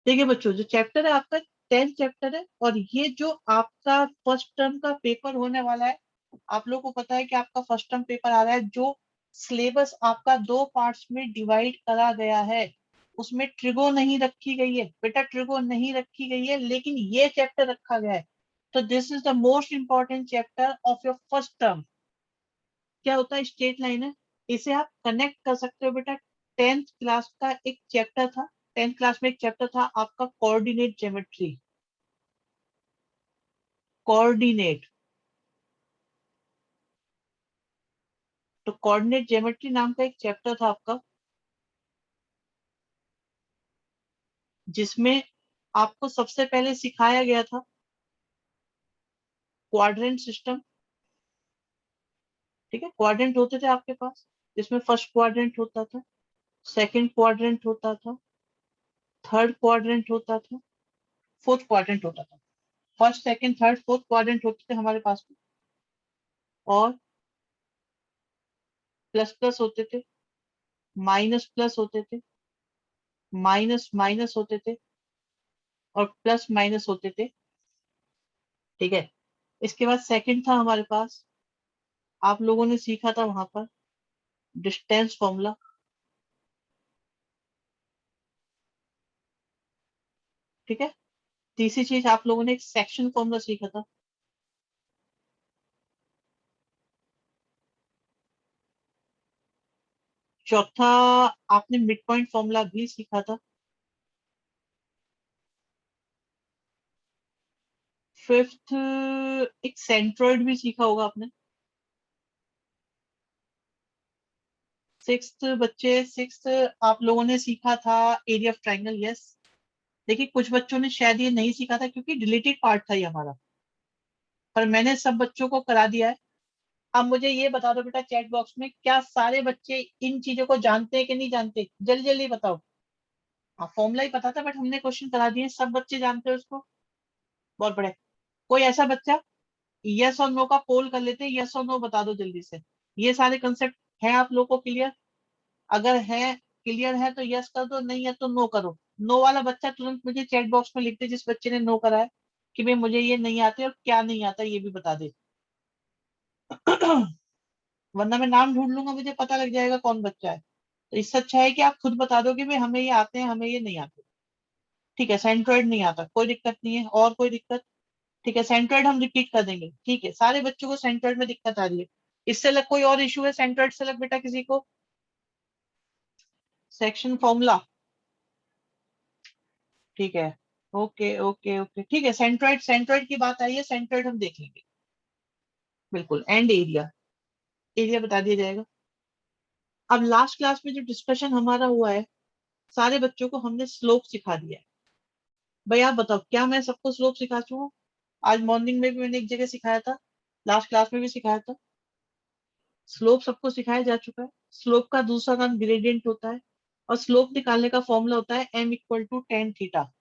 देखिए बच्चों, जो चैप्टर है आपका 10th चैप्टर है, और ये जो आपका फर्स्ट टर्म का पेपर होने वाला है, आप लोगों को पता है कि आपका फर्स्ट टर्म पेपर आ रहा है, जो सिलेबस आपका दो पार्ट्स में डिवाइड करा गया है। उसमें ट्रिगो नहीं रखी गई है बेटा, ट्रिगो नहीं रखी गई है, लेकिन ये चैप्टर रखा गया है। तो this is the most important chapter of your first term. क्या होता है? स्ट्रेट लाइन है। इसे आप कनेक्ट कर सकते हो बेटा। 10th क्लास का एक चैप्टर था, 10th क्लास में एक चैप्टर था आपका कोऑर्डिनेट ज्योमेट्री। कोऑर्डिनेट, तो कोऑर्डिनेट ज्योमेट्री नाम का एक चैप्टर था आपका, जिसमें आपको सबसे पहले सिखाया गया था क्वाड्रेंट सिस्टम। ठीक है, क्वाड्रेंट होते थे आपके पास, जिसमें फर्स्ट क्वाड्रेंट होता था, सेकंड क्वाड्रेंट होता था, थर्ड क्वाड्रेंट होता था, फोर्थ क्वाड्रेंट होता था। First second third fourth quadrant होते थे हमारे पास में। और प्लस प्लस होते थे, माइनस प्लस होते थे, माइनस माइनस होते थे, और प्लस माइनस होते थे। ठीक है, इसके बाद सेकंड था हमारे पास, आप लोगों ने सीखा था वहां पर डिस्टेंस फॉर्मूला। ठीक है, तीसरी चीज आप लोगों ने एक सेक्शन फॉर्मूला सीखा था। चौथा, आपने मिड पॉइंट फॉर्मूला भी सीखा था। फिफ्थ, एक सेंट्रोइड भी सीखा होगा आपने। सिक्स्थ बच्चे, सिक्स्थ आप लोगों ने सीखा था एरिया ऑफ ट्राइंगल। यस, देखिए कुछ बच्चों ने शायद ये नहीं सीखा था क्योंकि डिलीटेड पार्ट था ये हमारा, पर मैंने सब बच्चों को करा दिया है। अब मुझे ये बता दो बेटा चैट बॉक्स में, क्या सारे बच्चे इन चीजों को जानते हैं कि नहीं जानते? जल्दी जल्दी बताओ। हाँ, फॉर्मूला ही पता था बट हमने क्वेश्चन करा दिए, सब बच्चे जानते हैं उसको। बहुत बढ़िया। कोई ऐसा बच्चा, यस और नो का पोल कर लेते हैं, यस और नो बता दो जल्दी से। ये सारे कंसेप्ट है आप लोगों को क्लियर? अगर है, क्लियर है तो यस कर दो, नहीं है तो नो करो। नो वाला बच्चा तुरंत मुझे चैट बॉक्स में लिख दे, जिस बच्चे ने नो करा है, कि भाई मुझे ये नहीं आते और क्या नहीं आता ये भी बता दे। वरना मैं नाम ढूंढ लूंगा, मुझे पता लग जाएगा कौन बच्चा है। तो इससे अच्छा है कि आप खुद बता दो कि भाई हमें ये आते हैं, हमें ये नहीं आते। ठीक है, सेंट्रोइड नहीं आता, कोई दिक्कत नहीं है। और कोई दिक्कत? ठीक है, सेंट्रोइड हम रिपीट कर देंगे। ठीक है, सारे बच्चों को सेंट्रोइड में दिक्कत आ रही है। इससे अलग कोई और इशू है सेंट्रोइड से अलग बेटा किसी को? सेक्शन फॉर्मूला, ठीक है। ओके ओके ओके, ठीक है। सेंट्रोइड, सेंट्रोइड की बात आई है, सेंट्रोइड हम देख लेंगे। बिल्कुल, एंड एरिया, एरिया बता दिया जाएगा। अब लास्ट क्लास में जो डिस्कशन हमारा हुआ है, सारे बच्चों को हमने स्लोप सिखा दिया है। भाई आप बताओ, क्या मैं सबको स्लोप सिखा चुका हूँ? आज मॉर्निंग में भी मैंने एक जगह सिखाया था, लास्ट क्लास में भी सिखाया था। स्लोप सबको सिखाया जा चुका है। स्लोप का दूसरा नाम ग्रेडियंट होता है, और स्लोप निकालने का फॉर्मूला होता है m equal to ten theta.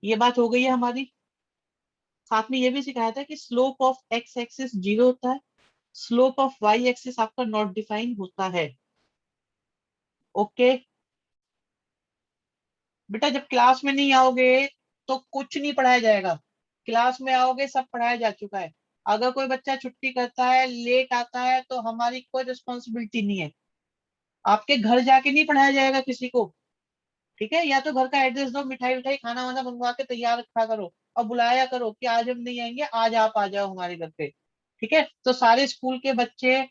ये बात हो गई है हमारी। साथ में ये भी सिखाया था कि slope of x axis zero होता है, स्लोप ऑफ वाई एक्सिस आपका नॉट डिफाइन होता है। ओके बेटा, जब क्लास में नहीं आओगे तो कुछ नहीं पढ़ाया जाएगा। क्लास में आओगे सब पढ़ाया जा चुका है। अगर कोई बच्चा छुट्टी करता है, लेट आता है, तो हमारी कोई रिस्पॉन्सिबिलिटी नहीं है। आपके घर जाके नहीं पढ़ाया जाएगा किसी को। ठीक है, या तो घर का एड्रेस दो, मिठाई उठाई खाना वाना बनवा के तैयार रखा करो, और बुलाया करो कि आज हम नहीं आएंगे, आज आप आ जाओ हमारे घर पे। ठीक है, तो सारे स्कूल के बच्चे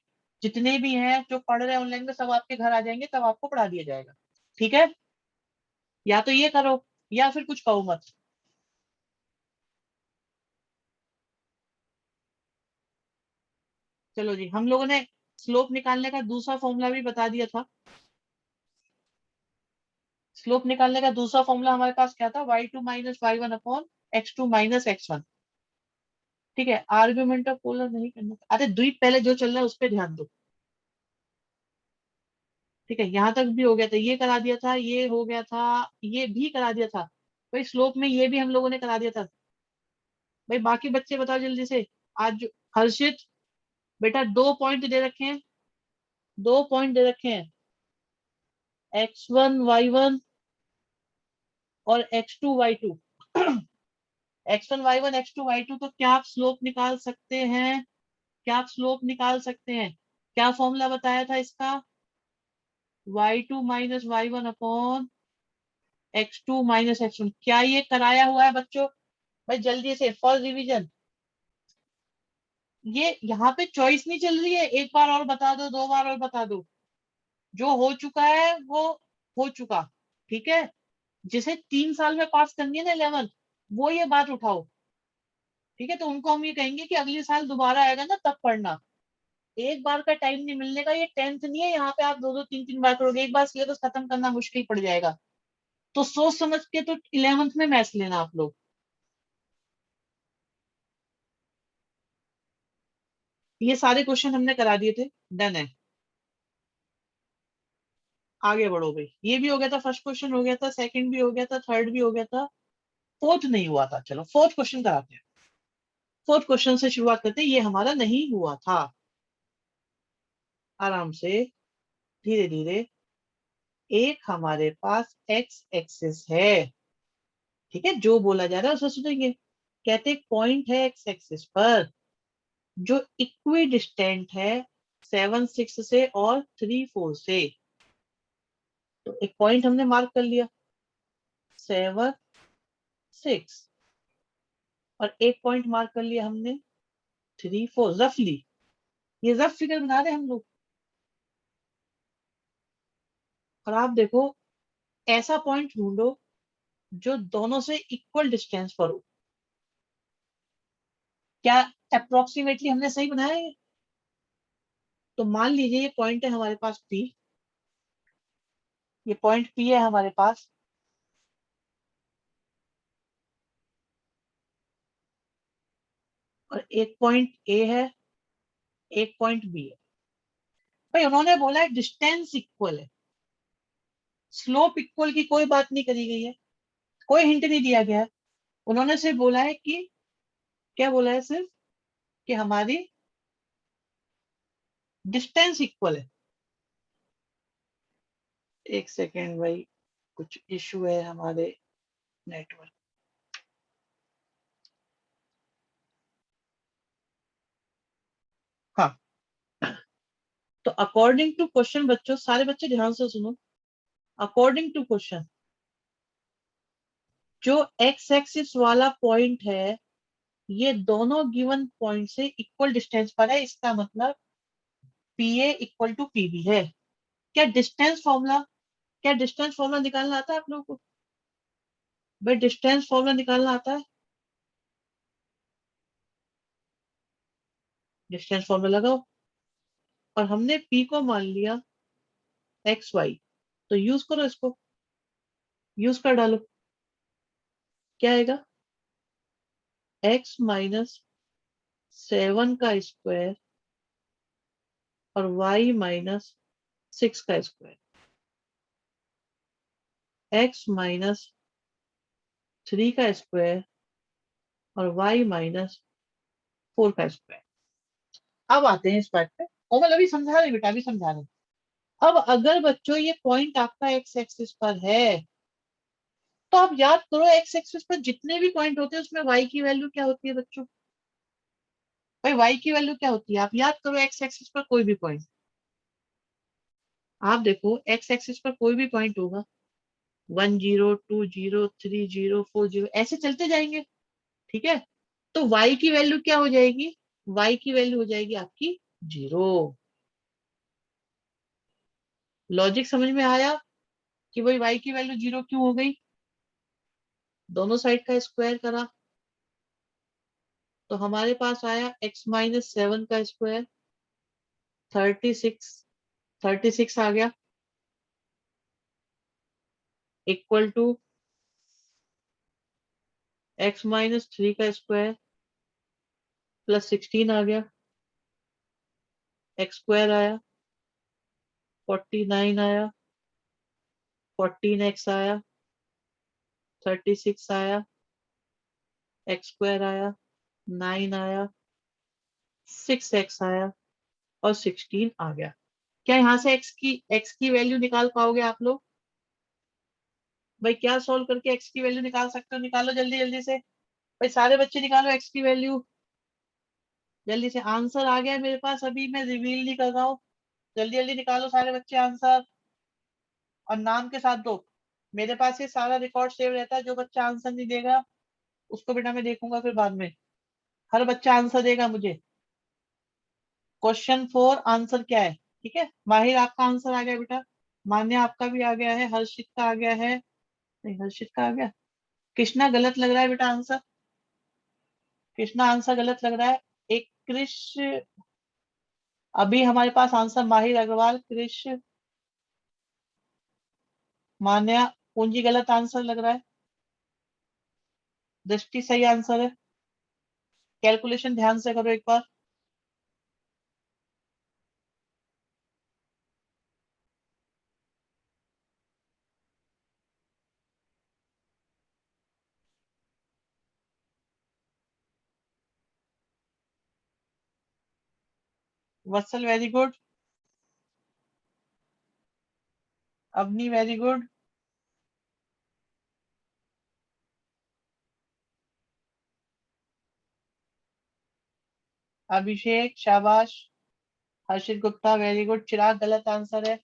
जितने भी हैं जो पढ़ रहे हैं ऑनलाइन में, सब आपके घर आ जाएंगे, तब आपको पढ़ा दिया जाएगा। ठीक है, या तो ये करो, या फिर कुछ कहो मत। चलो जी, हम लोगों ने स्लोप निकालने का दूसरा फॉर्मूला भी बता दिया था। स्लोप निकालने का दूसरा फॉर्मूला हमारे पास क्या था? y2 - y1 upon x2 - x1। ठीक है, आर्ग्यूमेंट ऑफ पोलर नहीं करना। अरे द्वीप, पहले जो चल रहा है उस पर ध्यान दो। ठीक है, यहाँ तक भी हो गया था, ये करा दिया था, ये हो गया था, ये भी करा दिया था। भाई स्लोप में ये भी हम लोगों ने करा दिया था। भाई बाकी बच्चे बताओ जल्दी से। आज हर्षित, बेटा दो पॉइंट दे रखे हैं, दो पॉइंट दे रखे हैं, x1 y1 और x2 y2। x1 y1 x2 y2, तो क्या आप स्लोप निकाल सकते हैं? क्या आप स्लोप निकाल सकते हैं? क्या फॉर्मूला बताया था इसका? y2 minus y1 upon x2 minus x1। क्या ये कराया हुआ है बच्चों? भाई जल्दी से फर्स्ट रिवीजन। ये यहाँ पे चॉइस नहीं चल रही है, एक बार और बता दो, दो बार और बता दो। जो हो चुका है वो हो चुका, ठीक है। जिसे 3 साल में पास करनी है ना 11th, वो ये बात उठाओ, ठीक है। तो उनको हम ये कहेंगे कि अगले साल दोबारा आएगा ना तब पढ़ना। एक बार का टाइम नहीं मिलने का, ये 10th नहीं है यहाँ पे आप दो दो तीन तीन बार करोगे, एक बार सिलेबस खत्म करना मुश्किल पड़ जाएगा। तो सोच समझ के तो 11th में मैथ्स लेना आप लोग। ये सारे क्वेश्चन हमने करा दिए थे, डन है। आगे बढ़ो भाई, ये भी हो गया था, फर्स्ट क्वेश्चन हो गया था, सेकंड भी हो गया था, थर्ड भी हो गया था, फोर्थ नहीं हुआ था। चलो फोर्थ क्वेश्चन कराते हैं। फोर्थ क्वेश्चन से शुरुआत करते हैं, ये हमारा नहीं हुआ था। आराम से, धीरे धीरे। एक हमारे पास एक्स एक्सिस है, ठीक है। जो बोला जा रहा है उसे सुनेंगे। कहते एक पॉइंट है एक्स एक्सिस पर जो इक्वी डिस्टेंट है 7 6 से और 3 4 से। तो एक पॉइंट हमने मार्क कर लिया 7 6, और एक पॉइंट मार्क कर लिया हमने 3 4, रफली। ये रफ फिगर बना रहे हैं हम लोग। और आप देखो, ऐसा पॉइंट ढूंढो जो दोनों से इक्वल डिस्टेंस पर हो। क्या अप्रोक्सीमेटली हमने सही बनाया है? तो मान लीजिए ये पॉइंट है हमारे पास पी, ये पॉइंट पी है हमारे पास, और एक पॉइंट ए है, एक पॉइंट बी है। भाई उन्होंने बोला है डिस्टेंस इक्वल है, स्लोप इक्वल की कोई बात नहीं करी गई है, कोई हिंट नहीं दिया गया है। उन्होंने सिर्फ बोला है कि, क्या बोला है सिर्फ, कि हमारी डिस्टेंस इक्वल है। एक सेकेंड भाई, कुछ इशू है हमारे नेटवर्क। हाँ, तो अकॉर्डिंग टू क्वेश्चन, बच्चों सारे बच्चे ध्यान से सुनो। अकॉर्डिंग टू क्वेश्चन, जो एक्स एक्सिस वाला पॉइंट है ये दोनों गिवन पॉइंट से इक्वल डिस्टेंस पर है। इसका मतलब P A equal to P B है। क्या डिस्टेंस फॉर्मूला, क्या डिस्टेंस फॉर्मूला निकालना आता है आप लोगों को? भाई डिस्टेंस फॉर्मूला निकालना आता है? डिस्टेंस फॉर्मूला लगाओ। और हमने पी को मान लिया एक्स वाई, तो यूज करो इसको, यूज कर डालो। क्या आएगा? एक्स माइनस 7 का स्क्वायर और वाई माइनस 6 का स्क्वायर, एक्स माइनस 3 का स्क्वायर और वाई माइनस 4 का स्क्वायर। अब आते हैं इस पार्ट पे। कोमल अभी समझा रहे, बेटा अभी समझा रहे। अब अगर बच्चों ये पॉइंट आपका एक्स एक्सिस पर है, तो आप याद करो एक्स एक्सिस पर जितने भी पॉइंट होते हैं उसमें वाई की वैल्यू क्या होती है बच्चों? भाई वाई की वैल्यू क्या होती है? आप याद करो, एक्स एक्सिस पर कोई भी पॉइंट, आप देखो एक्स एक्सिस पर कोई भी पॉइंट होगा, 1 0 2 0 3 0 4 0, ऐसे चलते जाएंगे, ठीक है। तो वाई की वैल्यू क्या हो जाएगी? वाई की वैल्यू हो जाएगी आपकी 0। लॉजिक समझ में आया कि भाई वाई की वैल्यू 0 क्यों हो गई? दोनों साइड का स्क्वायर करा तो हमारे पास आया एक्स माइनस 7 का स्क्वायर, 36, 36 आ गया, इक्वल टू एक्स माइनस 3 का स्क्वायर प्लस 16 आ गया, एक्स स्क्वायर आया, 49 आया, 14x आया, 36 आया, एक्स स्क्वायर आया, 9 आया, 6x आया और 16 आ गया। क्या यहाँ से x की वैल्यू निकाल पाओगे आप लोग? भाई क्या सोल्व करके x की वैल्यू निकाल सकते हो? निकालो जल्दी जल्दी से भाई, सारे बच्चे निकालो x की वैल्यू जल्दी से। आंसर आ गया मेरे पास, अभी मैं रिवील नहीं कर रहा हूँ। जल्दी जल्दी निकालो सारे बच्चे आंसर, और नाम के साथ दो। मेरे पास ये सारा रिकॉर्ड सेव रहता है, जो बच्चा आंसर नहीं देगा उसको बेटा मैं देखूंगा फिर बाद में। हर बच्चा आंसर देगा मुझे। क्वेश्चन 4 आंसर क्या है? ठीक है, माहिर आपका आंसर आ गया बेटा, मान्या आपका भी आ गया है, हर्षित का आ गया है, नहीं हर्षित का आ गया, कृष्णा गलत लग रहा है बेटा आंसर, कृष्णा आंसर गलत लग रहा है। एक कृष, अभी हमारे पास आंसर माहिर अग्रवाल, कृष, मान्या, पूंजी गलत आंसर लग रहा है, दृष्टि सही आंसर है। कैलकुलेशन ध्यान से करो एक बार। Vatsal very good, Avni very good, Abhishek शाबाश, हर्षित गुप्ता वेरी गुड, चिराग गलत आंसर है,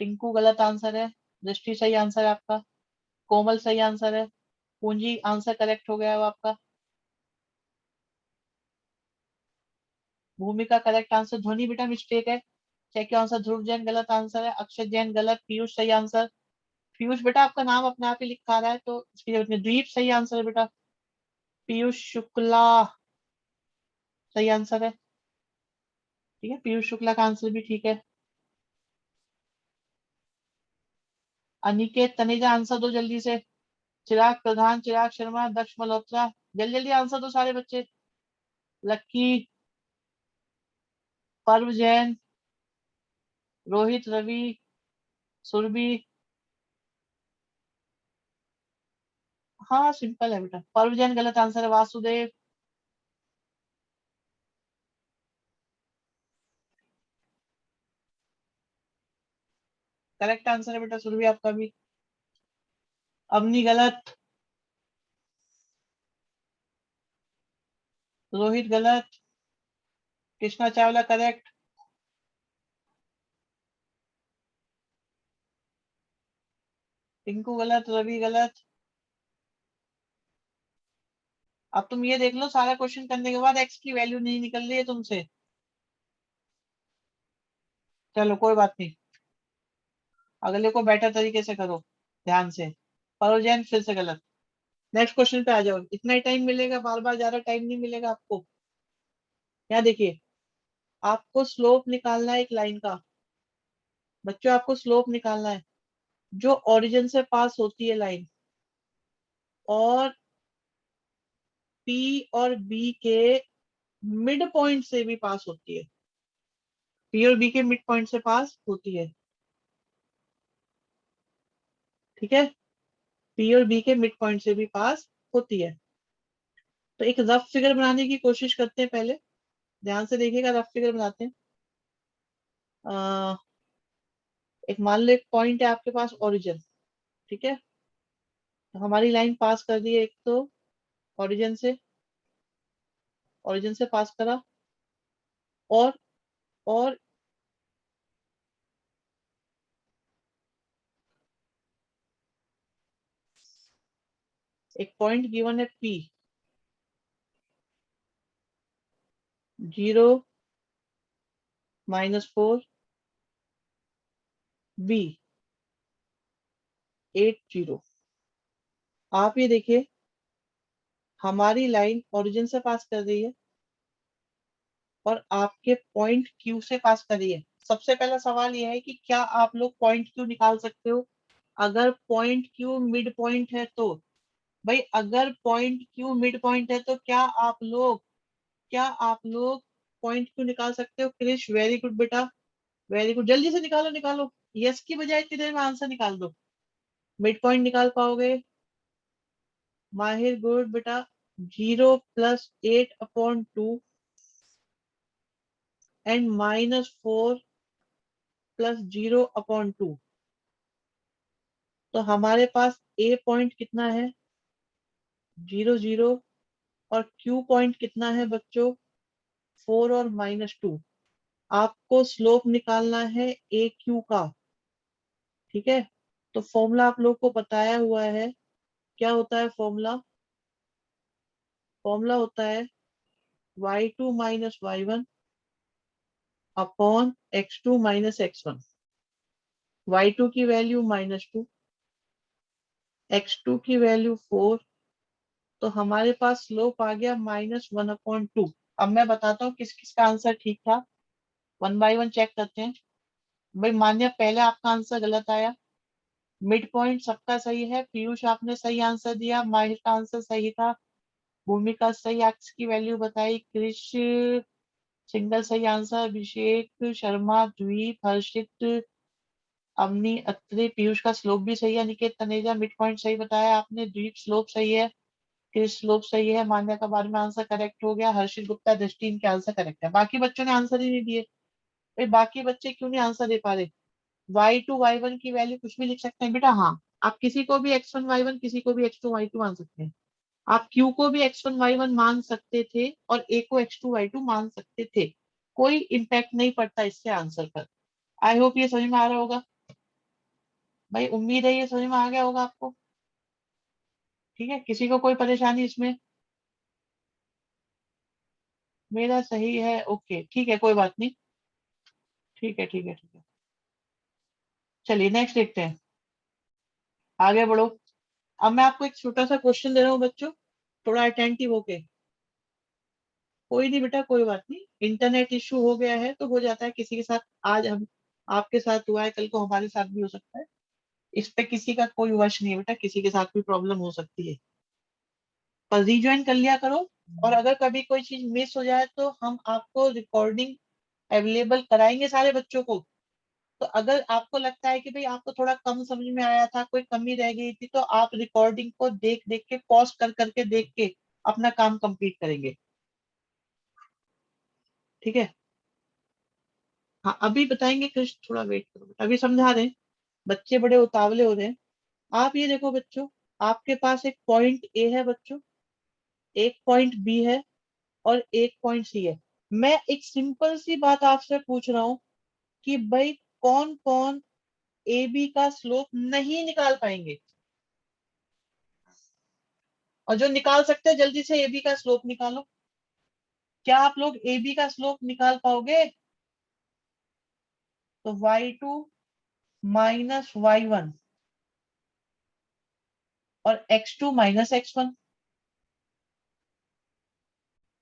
टिंकू गलत आंसर है, दृष्टि सही आंसर है आपका, कोमल सही आंसर है, पूंजी आंसर करेक्ट हो गया है वो आपका, भूमिका करेक्ट आंसर, ध्वनि बेटा मिस्टेक है, चेक योर आंसर, ध्रुव जैन गलत आंसर है, अक्षय जैन गलत, पीयूष सही आंसर, पीयूष बेटा आपका नाम अपने आप ही लिखा रहा है तो इसकी जरूरत नहीं, द्वीप सही आंसर है बेटा, पीयूष शुक्ला सही आंसर है, ठीक है, पीयूष शुक्ला का आंसर भी ठीक है। अनिकेत तनेजा आंसर दो जल्दी से, चिराग प्रधान, चिराग शर्मा, दक्ष मल्होत्रा, जल्दी जल्दी आंसर दो सारे बच्चे, लक्की, पर्व जैन, रोहित रवि, सुरभि, हाँ सिंपल है बेटा, पर्व जैन गलत आंसर है, वासुदेव, करेक्ट आंसर है बेटा सुरभि आपका भी, अवनी गलत, रोहित गलत, कृष्णा चावला करेक्ट, टिंकू गलत, रवि गलत। अब तुम ये देख लो सारा क्वेश्चन करने के बाद एक्स की वैल्यू नहीं निकल रही है तुमसे, चलो कोई बात नहीं, अगले को बेटर तरीके से करो ध्यान से। परोजैन फिर से गलत। नेक्स्ट क्वेश्चन पे आ जाओ, इतना ही टाइम मिलेगा, बार बार ज्यादा टाइम नहीं मिलेगा आपको। यहाँ देखिए, आपको स्लोप निकालना है एक लाइन का, बच्चों आपको स्लोप निकालना है जो ओरिजिन से पास होती है लाइन, और पी और बी के मिड पॉइंट से भी पास होती है, पी और बी के मिड पॉइंट से पास होती है, ठीक है, पी और बी के मिड पॉइंट से भी पास होती है। तो एक रफ फिगर बनाने की कोशिश करते हैं पहले, ध्यान से देखिएगा, रफ फिगर बनाते हैं। आ, एक मान लो एक पॉइंट है आपके पास ओरिजिन, ठीक है, तो हमारी लाइन पास कर दी है एक तो ओरिजिन से, ओरिजिन से पास करा, और और एक पॉइंट गिवन है पी, 0 -4 बी 80। आप ये देखिए, हमारी लाइन ओरिजिन से पास कर रही है और आपके पॉइंट क्यू से पास कर रही है। सबसे पहला सवाल यह है कि क्या आप लोग पॉइंट क्यू निकाल सकते हो? अगर पॉइंट क्यू मिड पॉइंट है तो, भाई अगर पॉइंट क्यू मिड पॉइंट है तो क्या आप लोग पॉइंट क्यू निकाल सकते हो? क्रिश वेरी गुड बेटा, वेरी गुड, जल्दी से निकालो निकालो, यस की बजाय इतनी देर में आंसर निकाल दो। मिड पॉइंट निकाल पाओगे? माहिर गुड बेटा, 0 + 8/2 एंड -4 प्लस 0/2। तो हमारे पास ए पॉइंट कितना है, 0 0, और क्यू पॉइंट कितना है बच्चों, 4 और -2। आपको स्लोप निकालना है ए क्यू का, ठीक है। तो फॉर्मूला आप लोग को बताया हुआ है, क्या होता है फॉर्मूला, फॉर्मूला होता है y2 minus y1 upon x2 minus x1। y2 की वैल्यू -2, x2 की वैल्यू 4। तो हमारे पास स्लोप आ गया -1/2। अब मैं बताता हूँ किस किस का आंसर ठीक था, 1 बाय 1 चेक करते हैं। भाई मान्य, पहले आपका आंसर गलत आया, मिड पॉइंट सबका सही है, पीयूष आपने सही आंसर दिया, माहिर का आंसर सही था, भूमिका सही एक्स की वैल्यू बताई, क्रिश सिंगल सही आंसर, अभिषेक शर्मा, द्वीप, हर्षित, अवनी अत्रे, पीयूष का स्लोप भी सही है, निकेत तनेजा मिड पॉइंट सही बताया आपने, द्वीप स्लोप सही है, क्रिश स्लोप सही है, मान्या का बारे में आंसर करेक्ट हो गया, हर्षित गुप्ता दृष्टि इनके आंसर करेक्ट है। बाकी बच्चों ने आंसर ही नहीं दिए। भाई बाकी बच्चे क्यों नहीं आंसर दे पा रहे। y2 y1 की वैल्यू कुछ भी लिख सकते हैं बेटा, हाँ। आप किसी को भी x1 y1, किसी को भी x2 y2 मान सकते हैं। आप q को भी x1 y1 मान सकते थे और a को x2 y2 मान सकते थे, कोई इम्पैक्ट नहीं पड़ता इससे आंसर पर। आई होप ये समझ में आ रहा होगा। भाई उम्मीद है ये समझ में आ गया होगा आपको, ठीक है। किसी को कोई परेशानी इसमें, मेरा सही है, ओके ठीक है, कोई बात नहीं, ठीक है ठीक है ठीक है। चलिए नेक्स्ट देखते हैं, आगे बढ़ो। अब मैं आपको एक छोटा सा क्वेश्चन दे रहा हूँ बच्चों, थोड़ा अटेंटिव होके। कोई नहीं बेटा, कोई बात नहीं, इंटरनेट इश्यू हो गया है तो हो जाता है किसी के साथ, आज हम आपके साथ हुआ है, कल को हमारे साथ भी हो सकता है। इस पे किसी का कोई वश नहीं है बेटा, किसी के साथ भी प्रॉब्लम हो सकती है। पर रिज्वाइन कर लिया करो, और अगर कभी कोई चीज मिस हो जाए तो हम आपको रिकॉर्डिंग अवेलेबल कराएंगे सारे बच्चों को। तो अगर आपको लगता है कि भाई आपको थोड़ा कम समझ में आया था, कोई कमी रह गई थी, तो आप रिकॉर्डिंग को देख देख के, पॉज कर करके देख के अपना काम कंप्लीट करेंगे, ठीक है। हाँ अभी बताएंगे कृष्ण, थोड़ा वेट करो, अभी समझा रहे हैं, बच्चे बड़े उतावले हो रहे हैं। आप ये देखो बच्चों, आपके पास एक पॉइंट ए है बच्चों, एक पॉइंट बी है, और एक पॉइंट सी है। मैं एक सिंपल सी बात आपसे पूछ रहा हूँ कि भाई कौन कौन ए बी का स्लोप नहीं निकाल पाएंगे, और जो निकाल सकते हैं जल्दी से ए बी का स्लोप निकालो। क्या आप लोग ए बी का स्लोप निकाल पाओगे? तो y2 माइनस y1 और x2 माइनस x1।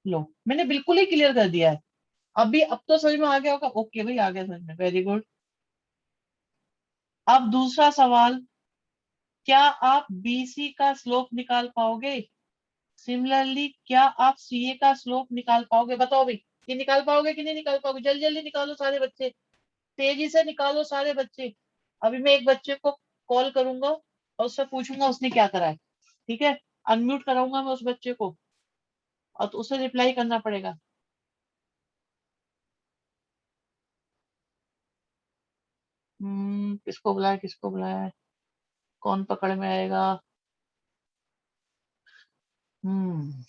लो मैंने बिल्कुल ही क्लियर कर दिया है। अभी अब तो समझ में आ गया होगा, ओके भाई आ गया समझ में, वेरी गुड। अब दूसरा सवाल, क्या आप बीसी का स्लोप निकाल पाओगे? सिमिलरली क्या आप सीए का स्लोप निकाल पाओगे? बताओ भाई, ये निकाल पाओगे कि नहीं निकाल पाओगे? जल्दी जल्दी निकालो सारे बच्चे, तेजी से निकालो सारे बच्चे। अभी मैं एक बच्चे को कॉल करूंगा और उससे पूछूंगा उसने क्या करा है, ठीक है। अनम्यूट कराऊंगा मैं उस बच्चे को, और तो उसे रिप्लाई करना पड़ेगा। किसको बुलाया, किसको बुलाया, कौन पकड़ में आएगा? हम्म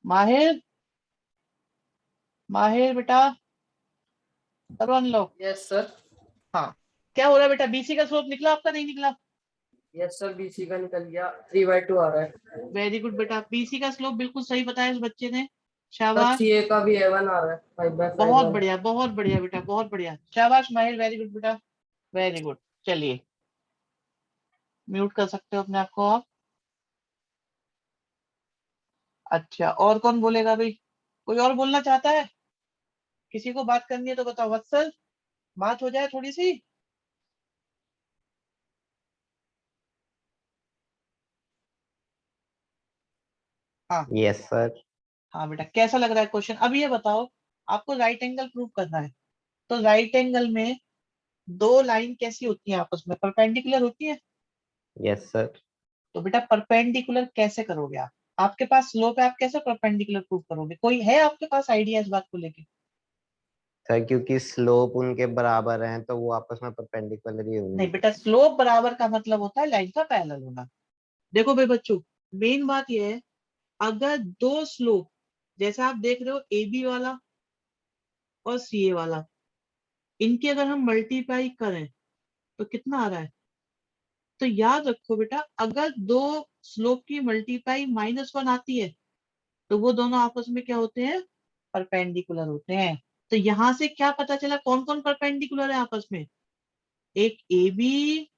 माहिर, माहिर बेटा, करो अनलॉक। Yes sir. हाँ, क्या हो रहा है बेटा, बीसी का स्लोप निकला आपका, नहीं निकला? यस सर, बीसी का निकल गया, 3/2 आ रहा है। वेरी गुड बेटा, बीसी का स्लोप बिल्कुल सही बताया इस बच्चे ने, सर शाबाश। सीए का भी A1 आ रहा है, 5/5 बहुत वाला। बढ़िया, बहुत बढ़िया बेटा, बहुत बढ़िया, शाबाश माहिर, वेरी गुड बेटा, वेरी गुड। चलिए म्यूट कर सकते हो अपने आप को आप। अच्छा, और कौन बोलेगा भाई, कोई और बोलना चाहता है? किसी को बात करनी है तो बताओ, वत्सल, बात हो जाए थोड़ी सी। हाँ, यस सर। हाँ बेटा, कैसा लग रहा है क्वेश्चन? अब ये बताओ, आपको राइट एंगल प्रूव करना है, तो राइट एंगल में दो लाइन कैसी होती है, आपस में परपेंडिकुलर होती है। Yes sir. तो बेटा परपेंडिकुलर कैसे करोगे आप? आपके पास स्लोप है, आप कैसे परपेंडिकुलर प्रूव करोगे? कोई है आपके पास आइडिया इस बात को लेके? सर क्योंकि स्लोप उनके बराबर हैं तो वो आपस में परपेंडिकुलर ही नहीं होंगी। बेटा, स्लोप बराबर का मतलब होता है लाइन का पैरेलल होना। देखो भाई बच्चों, मेन बात ये है, अगर दो स्लोप, जैसे आप देख रहे हो ए बी वाला और सी ए वाला, इनकी अगर हम मल्टीप्लाई करें तो कितना आ रहा है? तो याद रखो बेटा, अगर दो स्लोप की मल्टीप्लाई -1 आती है तो वो दोनों आपस में क्या होते हैं? परपेंडिकुलर होते हैं। तो यहां से क्या पता चला कौन कौन परपेंडिकुलर है आपस में? एक ए बी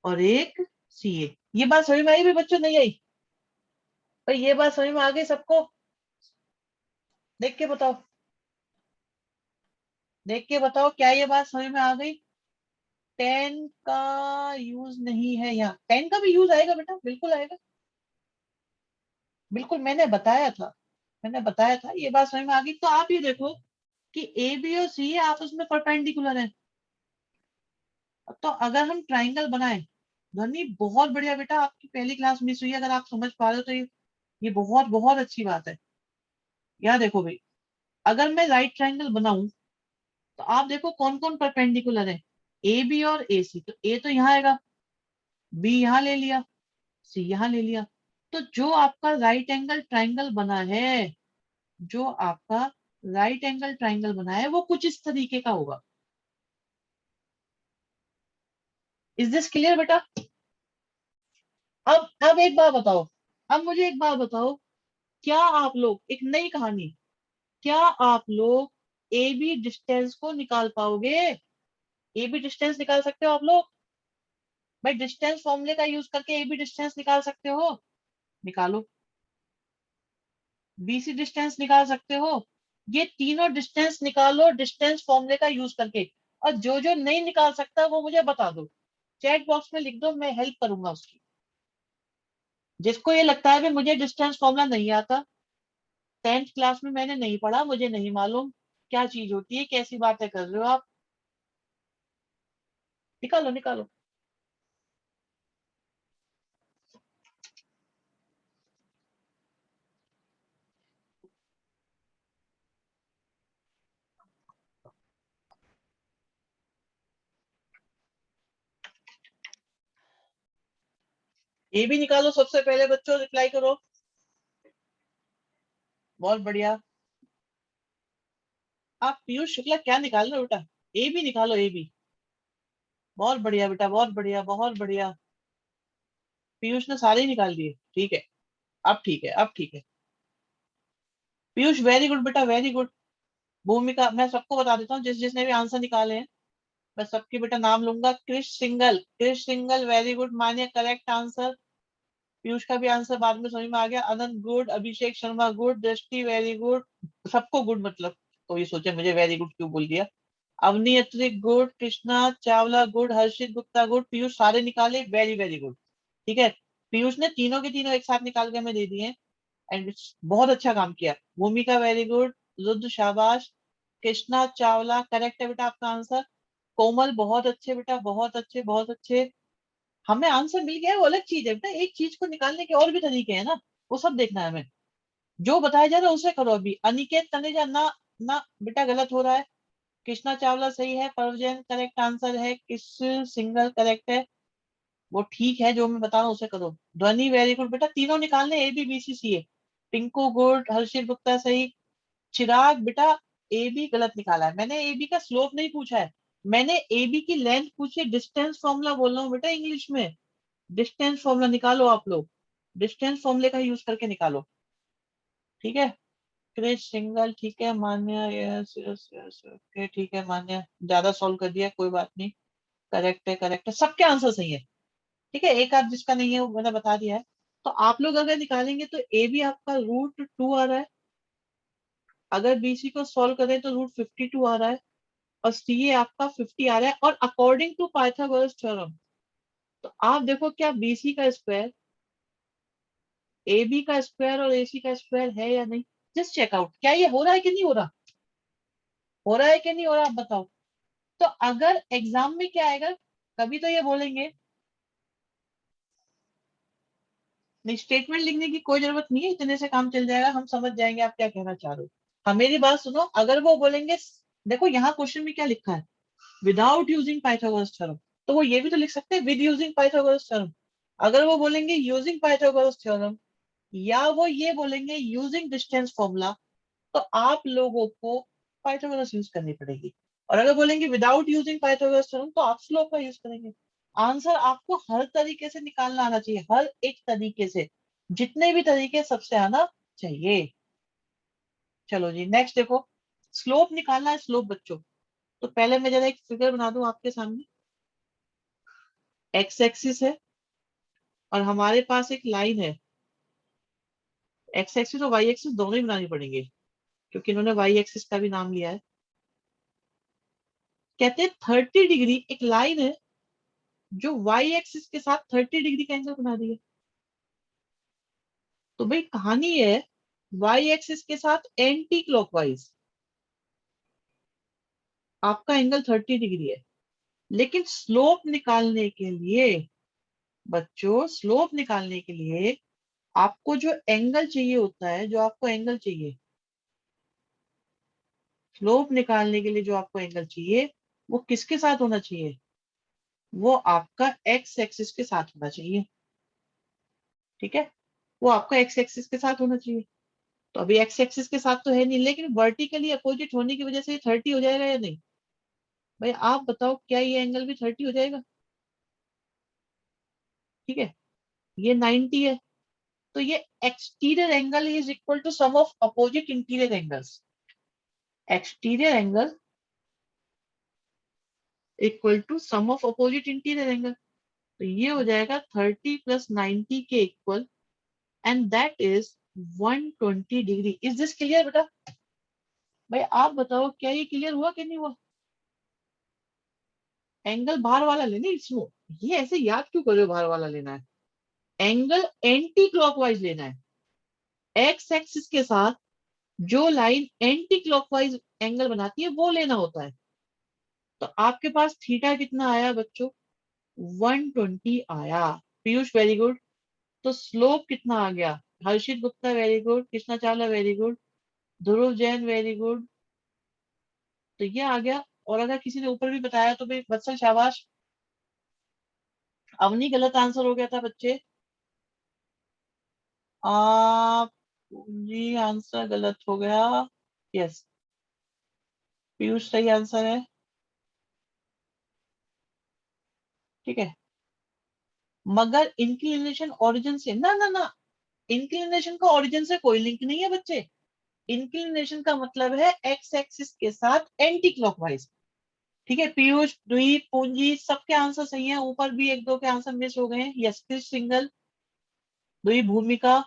और एक सी ए। ये बात समझ में आई भी बच्चों, नहीं आई? भाई ये बात समझ में आ गई सबको? देख के बताओ, देख के बताओ, क्या ये बात समझ में आ गई? टेन का यूज नहीं है यहाँ, टेन का भी यूज आएगा बेटा, बिल्कुल आएगा, बिल्कुल मैंने बताया था, मैंने बताया था। ये बात समझ में आ गई? तो आप ये देखो कि ए बी और सी आपस में परपेंडिकुलर है। तो अगर हम ट्राइंगल बनाए, ध्वनि बहुत बढ़िया बेटा, आपकी पहली क्लास मिस हुई है, अगर आप समझ पा रहे हो तो ये बहुत बहुत अच्छी बात है। यार देखो भाई, अगर मैं राइट ट्राइंगल बनाऊं तो आप देखो कौन कौन परपेंडिकुलर है? ए बी और ए सी। तो ए तो यहाँ आएगा, बी यहाँ ले लिया, सी यहाँ ले लिया। तो जो आपका राइट एंगल ट्राइंगल बना है, जो आपका राइट एंगल ट्राइंगल बना है, वो कुछ इस तरीके का होगा। इज दिस क्लियर बेटा? अब एक बात बताओ, अब मुझे एक बात बताओ, क्या आप लोग, एक नई कहानी, क्या आप लोग ए बी डिस्टेंस को निकाल पाओगे? ए बी डिस्टेंस निकाल सकते हो आप लोग? भाई डिस्टेंस फॉर्मूले का यूज करके ए बी डिस्टेंस निकाल सकते हो? निकालो। बीसी डिस्टेंस निकाल सकते हो? ये तीनों डिस्टेंस निकालो डिस्टेंस फॉर्मूले का यूज करके। और जो जो नहीं निकाल सकता वो मुझे बता दो, चैट बॉक्स में लिख दो, मैं हेल्प करूंगा उसकी। जिसको ये लगता है कि मुझे डिस्टेंस फॉर्मूला नहीं आता, 10th क्लास में मैंने नहीं पढ़ा, मुझे नहीं मालूम क्या चीज होती है, कैसी बातें कर रहे हो आप, निकालो निकालो। ये भी निकालो सबसे पहले बच्चों, रिप्लाई करो। बहुत बढ़िया। आप पीयूष शुक्ला क्या निकाल रहे हो बेटा? ए भी निकालो, ए भी। बहुत बढ़िया बेटा, बहुत बढ़िया, बहुत बढ़िया। पीयूष ने सारे ही निकाल दिए, ठीक है। अब ठीक है, अब ठीक है। पीयूष वेरी गुड बेटा, वेरी गुड। भूमिका, मैं सबको बता देता हूँ जिस जिसने भी आंसर निकाले हैं, मैं सबके बेटा नाम लूंगा। क्रिश सिंगल, क्रिश सिंगल वेरी गुड, मानिए करेक्ट आंसर। पीयूष का भी आंसर बाद में समझ में आ गया। Anant good, Abhishek Sharma good, Drishti very good, सबको गुड मतलब। तो ये सोचे मुझे वेरी गुड क्यों बोल दिया। Avani अत्रिक good, Krishna Chawla good, Harshit Gupta good, Piyush सारे निकाले, वेरी वेरी गुड। ठीक है, पीयूष ने तीनों के तीनों एक साथ निकाल के हमें दे दिए, एंड बहुत अच्छा काम किया। भूमिका वेरी गुड, रुद्र शाबाश, कृष्णा चावला करेक्ट है बेटा आपका आंसर। कोमल बहुत अच्छे बेटा, बहुत अच्छे, बहुत अच्छे। हमें आंसर मिल गया है, वो अलग चीज है बेटा, एक चीज को निकालने के और भी तरीके हैं ना, वो सब देखना है हमें। जो बताया जा रहा है उसे करो अभी। अनिकेत तनेजा ना, ना बेटा गलत हो रहा है। कृष्णा चावला सही है, परवजैन करेक्ट आंसर है, किस सिंगल करेक्ट है, वो ठीक है, जो मैं बता रहा हूँ उसे करो। ध्वनि वेरी गुड बेटा, तीनों निकालने, A B B C C A. Pinku good, Harshit Gupta सही। चिराग बेटा, ए बी गलत निकाला है, मैंने ए बी का स्लोप नहीं पूछा है, मैंने ए बी की लेंथ पूछी है, डिस्टेंस फॉर्मूला बोल रहा हूँ बेटा इंग्लिश में। डिस्टेंस फॉर्मूला निकालो आप लोग, डिस्टेंस फॉर्मूले का यूज करके निकालो, ठीक है। क्रिस सिंगल ठीक है, मान्य, यस यस यस ओके, ठीक है मान्य, ज्यादा सॉल्व कर दिया, कोई बात नहीं। करेक्ट है, करेक्ट है, सबके आंसर सही है। ठीक है, एक आध जिसका नहीं है वो मैंने बता दिया है। तो आप लोग अगर निकालेंगे तो ए बी आपका √2 आ रहा है, अगर बीसी को सॉल्व करें तो √52 आ रहा है, और सी ए आपका 50 आ रहा है, और अकॉर्डिंग टू पाइथागोरस थ्योरम। तो आप देखो क्या बीसी का स्क्वायर ए बी का स्क्वायर और ए सी का स्क्वायर है या नहीं? जस्ट चेकआउट, क्या ये हो रहा है कि नहीं हो रहा? हो रहा है कि नहीं हो रहा, आप बताओ। तो अगर एग्जाम में क्या आएगा, कभी तो ये बोलेंगे नहीं, स्टेटमेंट लिखने की कोई जरूरत नहीं है, इतने से काम चल जाएगा, हम समझ जाएंगे आप क्या कहना चाह रहे हो। हाँ मेरी बात सुनो, अगर वो बोलेंगे, देखो यहाँ क्वेश्चन में क्या लिखा है, विदाउट यूजिंग पाइथागोरस थ्योरम, तो वो ये भी तो लिख सकते हैं विद यूजिंग पाइथागोरस थ्योरम। अगर वो बोलेंगे यूजिंग पाइथागोरस थ्योरम, या वो ये बोलेंगे यूजिंग डिस्टेंस फॉर्मूला, तो आप लोगों को पाइथागोरस यूज करनी पड़ेगी। और अगर बोलेंगे विदाउट यूजिंग पाइथागोरस थ्योरम, तो आप स्लोप का यूज करेंगे। आंसर आपको हर तरीके से निकालना आना चाहिए, हर एक तरीके से, जितने भी तरीके सबसे आना चाहिए। चलो जी नेक्स्ट देखो, स्लोप निकालना है स्लोप बच्चों। तो पहले मैं जरा एक फिगर बना दूं आपके सामने। एक्स एक्सिस है और हमारे पास एक लाइन है, एक्स एक्सिस और वाई एक्सिस दोनों ही बनानी पड़ेंगे, क्योंकि इन्होंने वाई एक्सिस का भी नाम लिया है। कहते हैं 30 डिग्री एक लाइन है जो वाई एक्सिस के साथ 30 डिग्री का एंगल बना रही है। तो भाई कहानी है, वाई एक्सिस के साथ एंटी क्लॉकवाइज आपका एंगल 30 डिग्री है। लेकिन स्लोप निकालने के लिए, बच्चों स्लोप निकालने के लिए आपको जो एंगल चाहिए होता है, जो आपको एंगल चाहिए, स्लोप निकालने के लिए जो आपको एंगल चाहिए, वो किसके साथ होना चाहिए, वो आपका एक्स एक्सिस के साथ होना चाहिए। ठीक है, वो आपका एक्स एक्सिस के साथ होना चाहिए। तो अभी एक्स एक्सिस के साथ तो है नहीं, लेकिन वर्टिकली अपोजिट होने की वजह से ये 30 हो जाएगा या नहीं। भाई आप बताओ, क्या ये एंगल भी 30 हो जाएगा। ठीक है, ये 90 है, तो ये exterior angle is equal to sum of opposite interior angles. Exterior angle equal to sum of opposite interior angle, तो ये हो जाएगा 30 प्लस 90 के इक्वल, and that is 120 degree. Is this clear बेटा? भाई आप बताओ, क्या ये क्लियर हुआ कि नहीं हुआ? एंगल बाहर वाला लेना है इसमें, ये ऐसे याद क्यों कर रहे हो बाहर वाला लेना है? एंगल एंटी क्लॉकवाइज लेना है। एक्स एक्सिस के साथ जो लाइन एंटी क्लॉकवाइज एंगल बनाती है वो लेना होता है। तो आपके पास थीटा कितना आया बच्चों? 120 आया। Piyush very good. तो स्लोप कितना आ गया? Harshit Gupta very good, Krishna Chawla very good, Dhruv Jain very good. तो ये आ गया। और अगर किसी ने ऊपर भी बताया तो भाई वत्सल शाबाश। अवनी गलत आंसर हो गया था बच्चे। आप जी आंसर गलत हो गया। यस, पीयूष सही आंसर है। ठीक है, मगर इंक्लिनेशन ओरिजिन से ना ना ना, इंक्लिनेशन का ओरिजिन से कोई लिंक नहीं है बच्चे। इंक्लिनेशन का मतलब है एक्स एक्सिस के साथ एंटी क्लॉकवाइज। ठीक है, पीयूष, द्वीप, पूंजी सबके आंसर सही है। ऊपर भी एक दो के आंसर मिस हो गए हैं। यस, क्रिश सिंगल, द्वीप, भूमिका,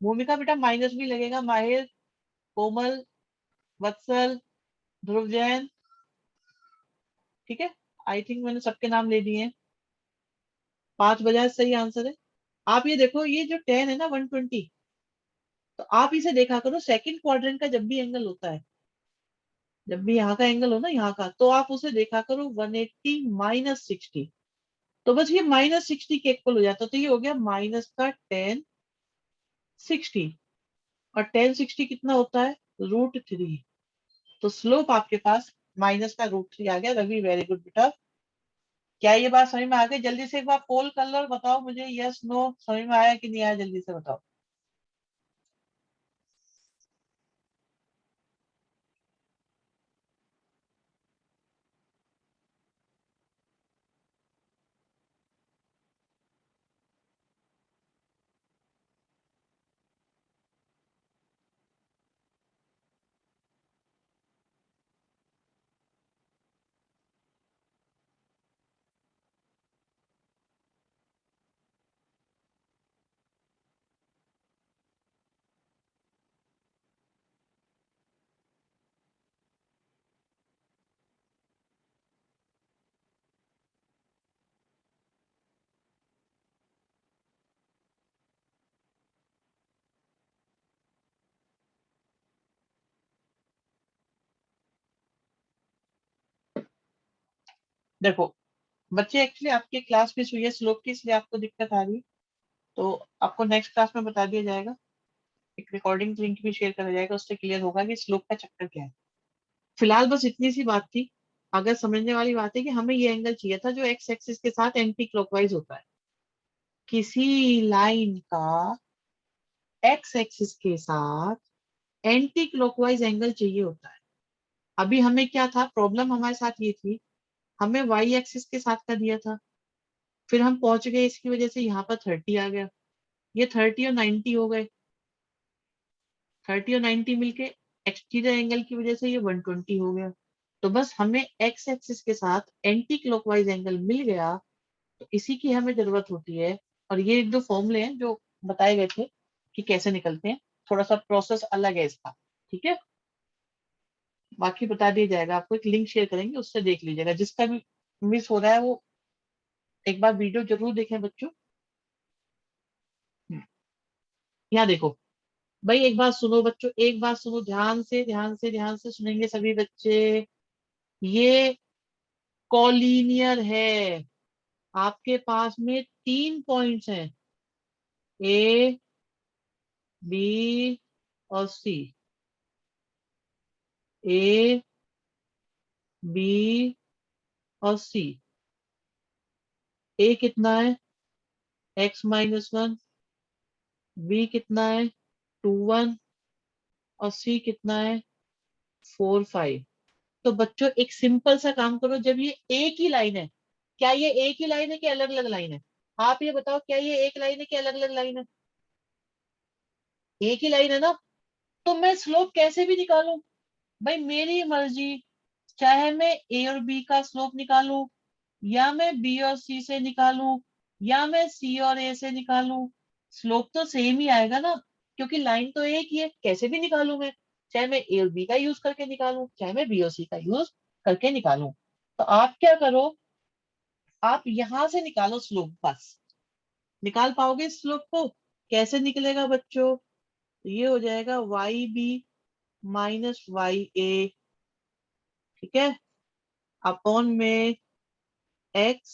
भूमिका बेटा माइनस भी लगेगा। माहिर, कोमल, वत्सल, ध्रुव जैन। ठीक है, आई थिंक मैंने सबके नाम ले दिए हैं। 5 बजाज सही आंसर है। आप ये देखो, ये जो 10 है ना 120, तो आप इसे देखा करो सेकंड क्वाड्रेंट का जब भी एंगल होता है, जब भी यहाँ का एंगल हो ना यहाँ का, तो आप उसे देखा करो 180 माइनस 60। तो बस ये माइनस 60 के इक्वल हो जाता, तो ये हो गया माइनस का 10 60। और 10 60 कितना होता है? √3। तो स्लोप आपके पास माइनस का √3 आ गया। रवि वेरी गुड बेटा। क्या ये बात समझ में आ गई? जल्दी से एक बार पोल कर लो और बताओ मुझे, यस नो समझ में आया कि नहीं आया, जल्दी से बताओ। देखो बच्चे, एक्चुअली आपकी क्लास मिस हुई है स्लोप की, इसलिए आपको दिक्कत आ रही है। तो आपको नेक्स्ट क्लास में बता दिया जाएगा, एक रिकॉर्डिंग लिंक भी शेयर करा जाएगा, उससे क्लियर होगा कि स्लोप का चक्कर क्या है। फिलहाल बस इतनी सी बात थी। अगर समझने वाली बात है कि हमें ये एंगल चाहिए था जो एक्स एक्सिस के साथ एंटी क्लॉकवाइज होता है। किसी लाइन का एक्स एक्सिस के साथ एंटी क्लॉकवाइज एंगल चाहिए होता है। अभी हमें क्या था, प्रॉब्लम हमारे साथ ये थी, हमें वाई एक्सिस के साथ का दिया था, फिर हम पहुंच गए इसकी वजह से यहाँ पर 30 आ गया, ये 30 और 90 हो गए, 30 और 90 मिलके एक्सटीरियर एंगल की वजह से ये 120 हो गया। तो बस हमें एक्स एक्सिस के साथ एंटी क्लॉकवाइज एंगल मिल गया, तो इसी की हमें जरूरत होती है। और ये एक दो फॉर्मूले हैं जो बताए गए थे कि कैसे निकलते हैं, थोड़ा सा प्रोसेस अलग है इसका, ठीक है। बाकी बता दिया जाएगा, आपको एक लिंक शेयर करेंगे, उससे देख लीजिएगा। जिसका भी मिस हो रहा है वो एक बार वीडियो जरूर देखें बच्चों। यहाँ देखो भाई, एक बात सुनो बच्चों, एक बात सुनो, ध्यान से ध्यान से ध्यान से सुनेंगे सभी बच्चे। ये कॉलीनियर है, आपके पास में 3 पॉइंट्स हैं, ए बी और सी। ए बी और सी। ए कितना है, x-1, बी कितना है 2, 1, और सी कितना है 4, 5। तो बच्चों एक सिंपल सा काम करो, जब ये एक ही लाइन है, क्या ये एक ही लाइन है कि अलग अलग लाइन है? आप ये बताओ, क्या ये एक लाइन है कि अलग अलग लाइन है? एक ही लाइन है ना। तो मैं स्लोप कैसे भी निकालूं, भाई मेरी मर्जी, चाहे मैं ए और बी का स्लोप निकालूं, या मैं बी और सी से निकालूं, या मैं सी और ए से निकालूं, स्लोप तो सेम ही आएगा ना, क्योंकि लाइन तो एक ही है। कैसे भी निकालूं मैं, चाहे मैं ए और बी का यूज करके निकालूं, चाहे मैं बी और सी का यूज करके निकालूं। तो आप क्या करो, आप यहां से निकालो स्लोप, बस निकाल पाओगे स्लोप को? कैसे निकलेगा बच्चों, ये हो जाएगा Y B minus Y A, ठीक है, अपॉन में X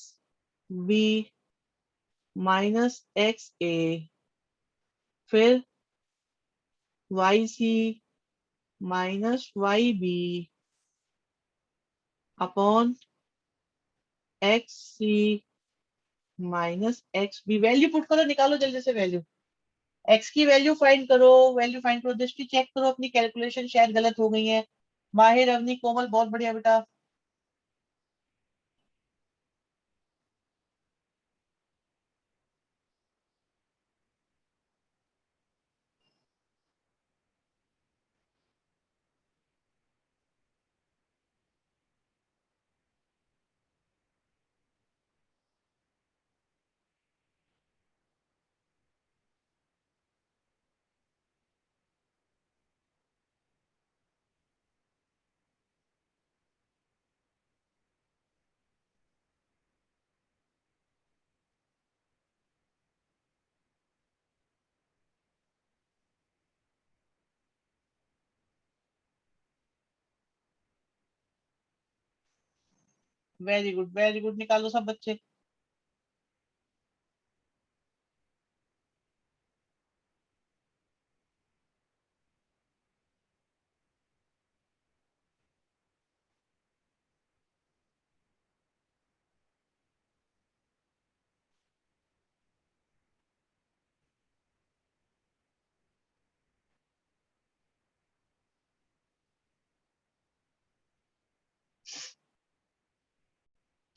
B minus X A, फिर Y C minus Y B upon X C minus X B. Value put करो, निकालो जल्दी से वैल्यू, एक्स की वैल्यू फाइंड करो, वैल्यू फाइंड करो। दृष्टि चेक करो अपनी कैलकुलेशन, शायद गलत हो गई है। माहिर, अवनी, कोमल, बहुत बढ़िया बेटा। वेरी गुड वेरी गुड, निकालो सब बच्चे।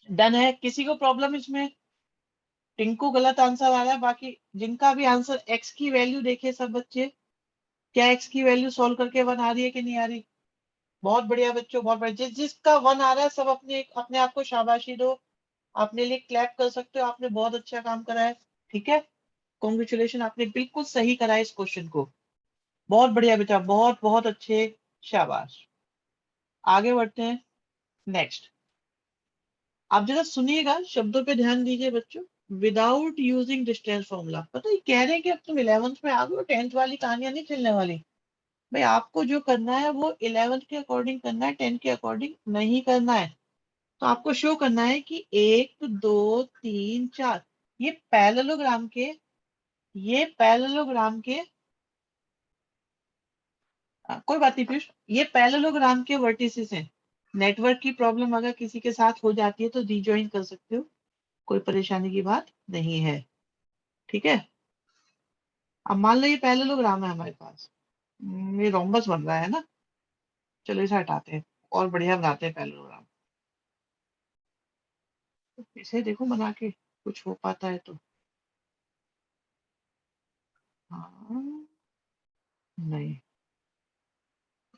डन है, किसी को प्रॉब्लम इसमें? टिंकू गलत आंसर आ रहा है, बाकी जिनका भी आंसर, एक्स की वैल्यू देखे सब बच्चे, क्या एक्स की वैल्यू सॉल्व करके 1 आ रही है कि नहीं आ रही? बहुत बढ़िया बच्चों, बहुत बढ़िया। जिसका 1 आ रहा है सब अपने अपने आप को शाबाशी दो, अपने लिए क्लैप कर सकते हो, आपने बहुत अच्छा काम करा है, ठीक है। कॉन्ग्रेचुलेशन, आपने बिल्कुल सही करा है इस क्वेश्चन को, बहुत बढ़िया बेटा, बहुत बहुत अच्छे, शाबाश। आगे बढ़ते हैं, नेक्स्ट। आप जरा सुनिएगा, शब्दों पे ध्यान दीजिए बच्चों। विदाउट यूजिंग डिस्टेंस फॉर्मूला, पता है कह रहे हैं कि अब तुम 11th में आ गए हो, 10th वाली कहानियां नहीं चलने वाली। भाई आपको जो करना है वो 11th के अकॉर्डिंग करना है, 10th के अकॉर्डिंग नहीं करना है। तो आपको शो करना है कि 1 2 3 4 ये पैरेललोग्राम के ये पैरेललोग्राम के कोई बात नहीं पीयूष, ये पैरेललोग्राम के वर्टिसेस हैं। नेटवर्क की प्रॉब्लम अगर किसी के साथ हो जाती है तो रीजॉइन कर सकते हो, कोई परेशानी की बात नहीं है। ठीक है, अब मान लो ये पैरेललोग्राम है हमारे पास, ये रोम्बस बन रहा है ना, चलो इसे हटाते हैं और बढ़िया बनाते हैं पैरेललोग्राम। इसे देखो बना के कुछ हो पाता है तो। हाँ, नहीं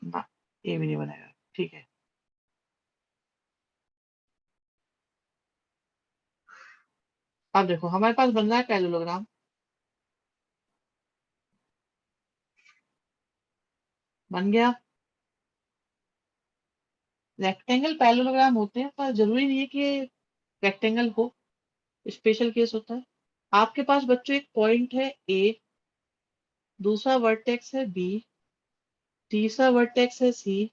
ना, ये भी नहीं बनेगा। ठीक है, अब देखो हमारे पास बन रहा है पैरेललोग्राम। बन गया। रेक्टेंगल पैरेललोग्राम होते हैं पर जरूरी नहीं है कि रेक्टेंगल हो, स्पेशल केस होता है। आपके पास बच्चों एक पॉइंट है ए, दूसरा वर्टेक्स है बी, तीसरा वर्टेक्स है सी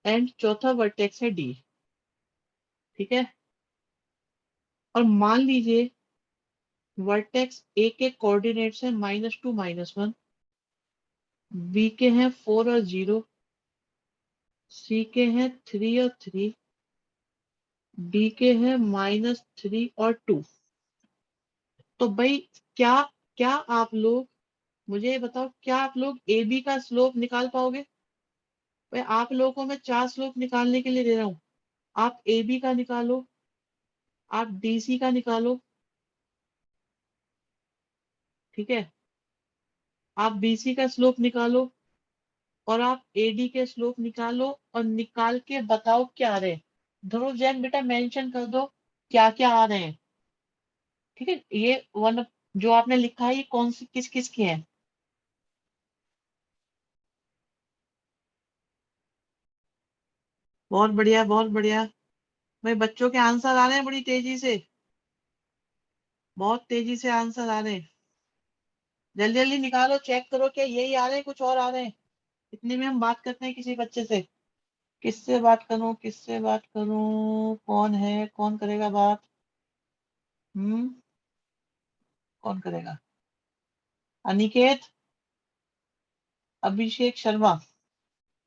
एंड चौथा वर्टेक्स है डी। ठीक है, और मान लीजिए वर्टेक्स ए के कोऑर्डिनेट्स है -2 -1, बी के हैं 4 और 0, सी के हैं 3 और 3, डी के हैं -3 और 2। तो भाई क्या क्या आप लोग मुझे ये बताओ, क्या आप लोग ए बी का स्लोप निकाल पाओगे? भाई आप लोगों को मैं 4 स्लोप निकालने के लिए दे रहा हूँ, आप ए बी का निकालो, आप डी सी का निकालो, ठीक है, आप बी सी का स्लोप निकालो और आप ए डी के स्लोप निकालो और निकाल के बताओ क्या आ रहे हैं। ध्रुव जैन बेटा मेंशन कर दो क्या क्या आ रहे हैं। ठीक है, ये वन जो आपने लिखा है ये कौन सी किस किस के हैं? बहुत बढ़िया बहुत बढ़िया। भाई बच्चों के आंसर आ रहे हैं बड़ी तेजी से, बहुत तेजी से आंसर आ रहे हैं। जल्दी जल्दी निकालो, चेक करो क्या यही आ रहे हैं कुछ और आ रहे हैं। इतने में हम बात करते हैं किसी बच्चे से। किससे बात करूं किससे बात करूं, कौन है, कौन करेगा बात? हम्म, कौन करेगा? अनिकेत, अभिषेक शर्मा।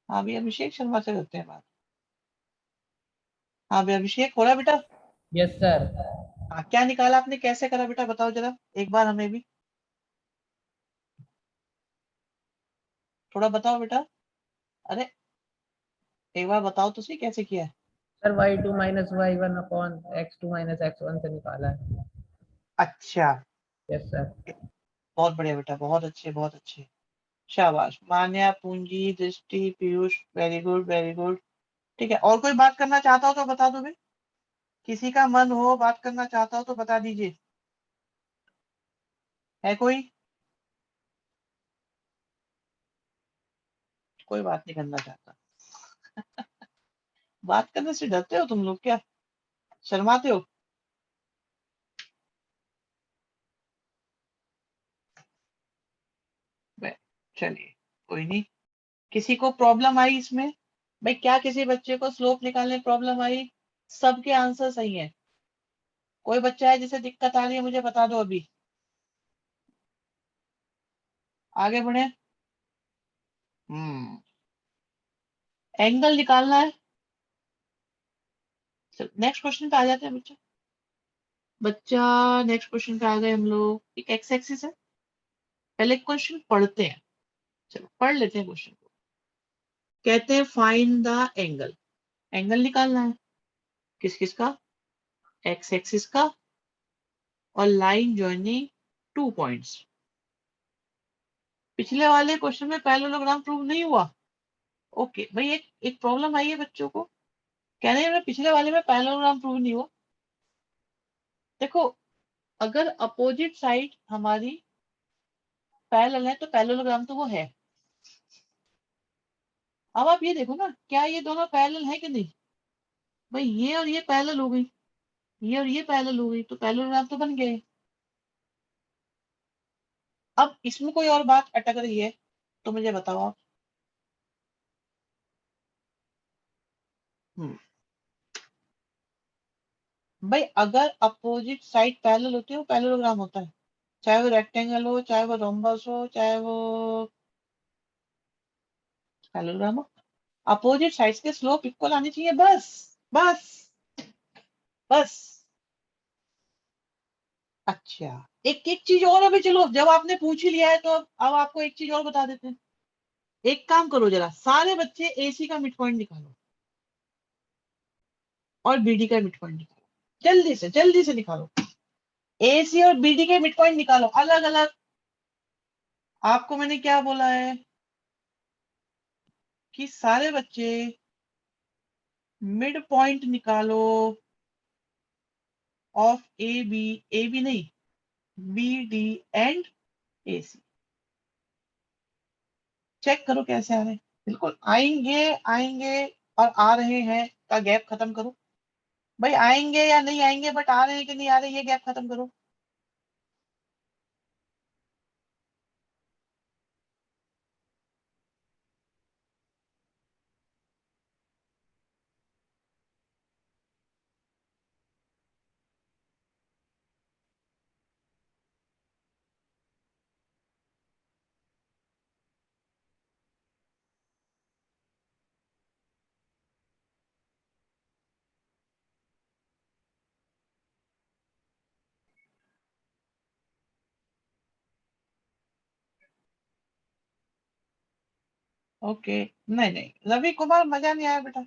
हाँ भी अभिषेक शर्मा से करते हैं बात। हाँ भी अभिषेक हो रहा है बेटा। Yes sir. हाँ, क्या निकाला आपने, कैसे करा बेटा, बताओ जरा एक बार हमें भी थोड़ा बताओ बेटा। अरे एक बार बताओ तो सही कैसे किया है। Sir y2 minus y1 upon x2 minus x1 से निकाला है। अच्छा, यस सर। बहुत बढ़िया बेटा, बहुत अच्छे बहुत अच्छे, शाबाश। मान्या, पूंजी, दृष्टि, Piyush, very good very good. ठीक है, और कोई बात करना चाहता हो तो बता दो भाई, किसी का मन हो बात करना चाहता हो तो बता दीजिए। है कोई? कोई बात नहीं करना चाहता। बात करने से डरते हो तुम लोग क्या, शर्माते हो? चलिए कोई नहीं। किसी को प्रॉब्लम आई इसमें? भाई क्या किसी बच्चे को स्लोप निकालने प्रॉब्लम आई? सबके आंसर सही है। कोई बच्चा है जिसे दिक्कत आ रही है मुझे बता दो अभी, आगे बढ़े। एंगल निकालना है। नेक्स्ट क्वेश्चन पे आ जाते हैं बच्चा। बच्चा नेक्स्ट क्वेश्चन पे आ गए हम लोग। एक एक्स एक्सिस है, पहले क्वेश्चन पढ़ते हैं। चलो पढ़ लेते हैं क्वेश्चन को। कहते हैं फाइंड द एंगल। एंगल निकालना है किस किस का? एक्स एक्सिस का और लाइन ज्वाइनिंग टू पॉइंट्स। पिछले वाले क्वेश्चन में पैरेललोग्राम प्रूव नहीं हुआ। ओके भाई, एक प्रॉब्लम आई है बच्चों को, कह रहे हैं पिछले वाले में पैरेललोग्राम प्रूव नहीं हुआ। देखो, अगर अपोजिट साइड हमारी पैरेलल है तो पैरेललोग्राम तो वो है। अब आप ये देखो ना, क्या ये दोनों पैरेलल है कि नहीं? भाई ये और ये पैरेलल हो गई, ये और ये पैरेलल हो गई, तो पैरेललोग्राम तो बन गए। अब इसमें कोई और बात अटक रही है तो मुझे बताओ आप। हम्म, भाई अगर अपोजिट साइड पैरेलल होती है वो पैरेललोग्राम होता है। चाहे वो रेक्टेंगल हो, चाहे वो रोम्बस हो, चाहे वो पैरेललोग्राम हो, अपोजिट साइड्स के स्लोप इक्वल आनी चाहिए, बस बस बस। अच्छा, एक एक चीज और अभी, चलो जब आपने पूछ ही लिया है तो अब आपको एक चीज और बता देते हैं। एक काम करो, जरा सारे बच्चे एसी का मिड पॉइंट निकालो और बीडी का मिड पॉइंट निकालो, जल्दी से निकालो। एसी और बीडी के मिड पॉइंट निकालो अलग अलग। आपको मैंने क्या बोला है कि सारे बच्चे मिड पॉइंट निकालो ऑफ ए बी नहीं, B D and A C. Check करो कैसे आ रहे हैं। बिल्कुल आएंगे, आएंगे और आ रहे हैं का गैप खत्म करो। भाई आएंगे या नहीं आएंगे, बट आ रहे हैं कि नहीं आ रहे, ये गैप खत्म करो। ओके, नहीं नहीं रवि कुमार, मजा नहीं आया बेटा,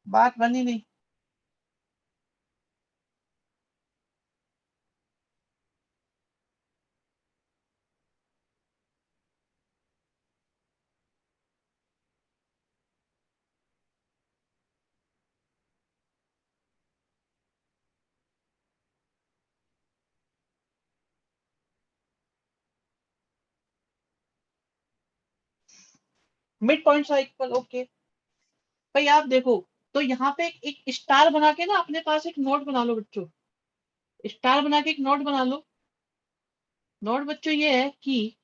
बात बनी नहीं। Mid points are equal, okay. भाई आप देखो, तो यहाँ पे एक स्टार बना के ना अपने पास एक नोट बना लो बच्चों, स्टार बना के एक नोट बना लो। नोट बच्चों ये है कि,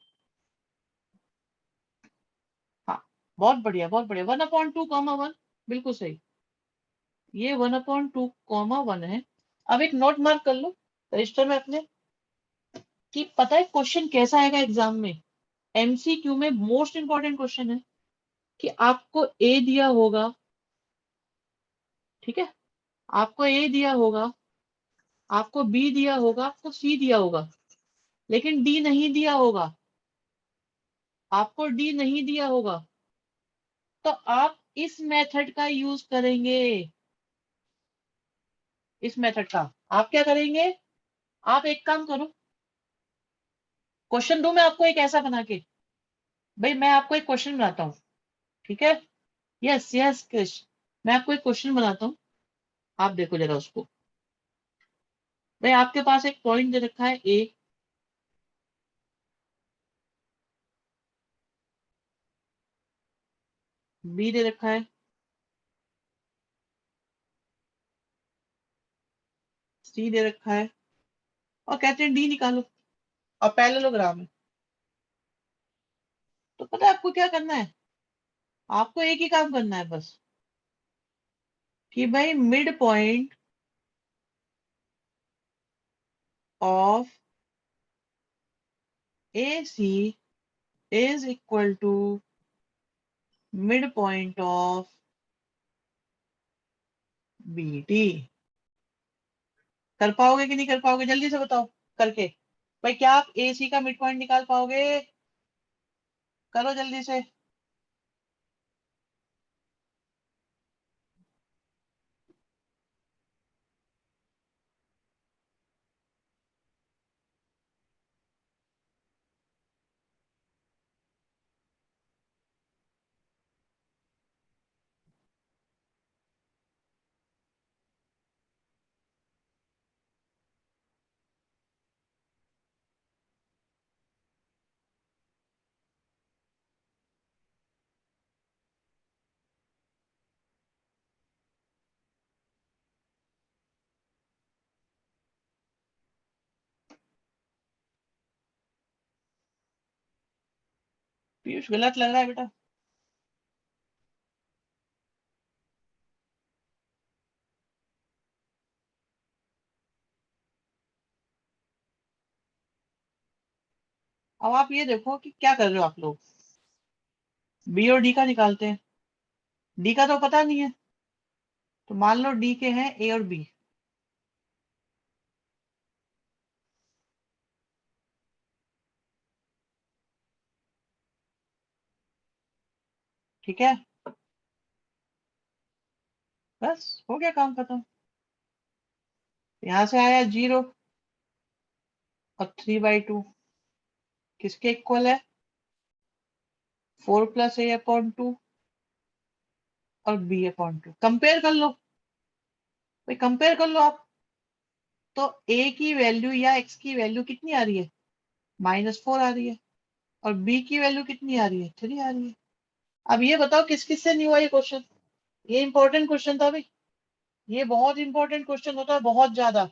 हाँ बहुत बढ़िया बहुत बढ़िया, 1/2 कॉमा 1, बिल्कुल सही, ये 1/2 कॉमा 1 है। अब एक नोट मार्क कर लो रजिस्टर में अपने, कि पता है क्वेश्चन कैसा आएगा एग्जाम में। एमसीक्यू में मोस्ट इंपॉर्टेंट क्वेश्चन है कि आपको ए दिया होगा, ठीक है, आपको ए दिया होगा, आपको बी दिया होगा, आपको सी दिया होगा, लेकिन डी नहीं दिया होगा, आपको डी नहीं दिया होगा, तो आप इस मेथड का यूज करेंगे। इस मेथड का आप क्या करेंगे, आप एक काम करो, क्वेश्चन दो मैं आपको एक ऐसा बना के। भाई मैं आपको एक क्वेश्चन बनाता हूँ, ठीक है, यस यस कृष, मैं आपको एक क्वेश्चन बनाता हूँ, आप देखो जरा उसको। भाई आपके पास एक पॉइंट दे रखा है ए, बी दे रखा है, सी दे रखा है, और कहते हैं डी निकालो, और पैरेललोग्राम है। तो पता है आपको क्या करना है, आपको एक ही काम करना है बस, कि भाई mid point of A C is equal to mid point of B D. कर पाओगे कि नहीं कर पाओगे, जल्दी से बताओ करके। भाई क्या आप ए सी का मिड पॉइंट निकाल पाओगे, करो जल्दी से। पीयूष गलत लग रहा है बेटा। अब आप ये देखो कि क्या कर रहे हो आप लोग, बी और डी का निकालते हैं। डी का तो पता नहीं है, तो मान लो डी के हैं ए और बी। ठीक है, बस हो गया काम खत्म। यहां से आया 0 और 3/2 किसके इक्वल है, 4+a/2 और b/2। कंपेयर कर लो भाई, कंपेयर कर लो आप। तो a की वैल्यू या x की वैल्यू कितनी आ रही है, -4 आ रही है, और b की वैल्यू कितनी आ रही है, 3 आ रही है। अब ये बताओ किस किस से नहीं हुआ ये क्वेश्चन। ये इंपॉर्टेंट क्वेश्चन था भाई, ये बहुत इंपॉर्टेंट क्वेश्चन होता है, बहुत ज्यादा।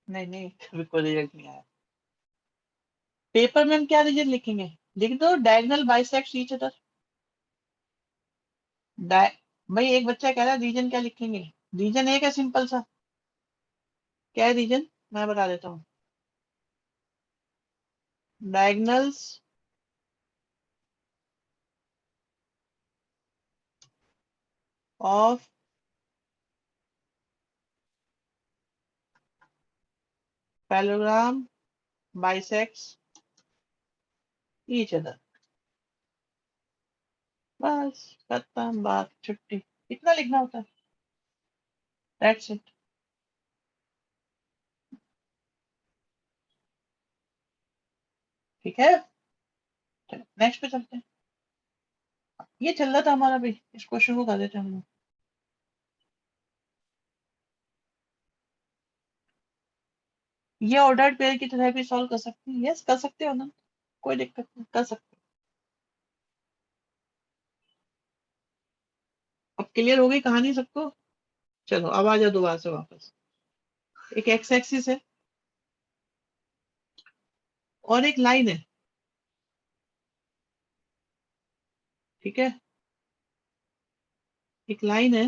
नहीं नहीं, बिल्कुल रिजल्ट नहीं आया। पेपर में हम क्या रीजन लिखेंगे, लिख दो डायगोनल बाइसेक्ट ईच अदर। भाई एक बच्चा कह रहा है रीजन क्या लिखेंगे, रीजन एक है सिंपल सा। क्या है रीजन, मैं बता देता हूँ। Diagonals of parallelogram bisects each other. बस खत्म बात, छुट्टी। इतना लिखना होता है, दैट्स इट। ठीक है, नेक्स्ट पे चलते हैं। ये चल रहा था हमारा भाई, इस क्वेश्चन को कर देते हैं हम लोग। ये ऑर्डर्ड पेयर की तरह भी सॉल्व कर सकते हैं, यस कर सकते हो ना, कोई दिक्कत नहीं, कर सकते हो। अब क्लियर हो गई कहानी सबको। चलो अब आ जाओ दोबारा से वापस। एक एक्स एक्सिस है और एक लाइन है, ठीक है, एक लाइन है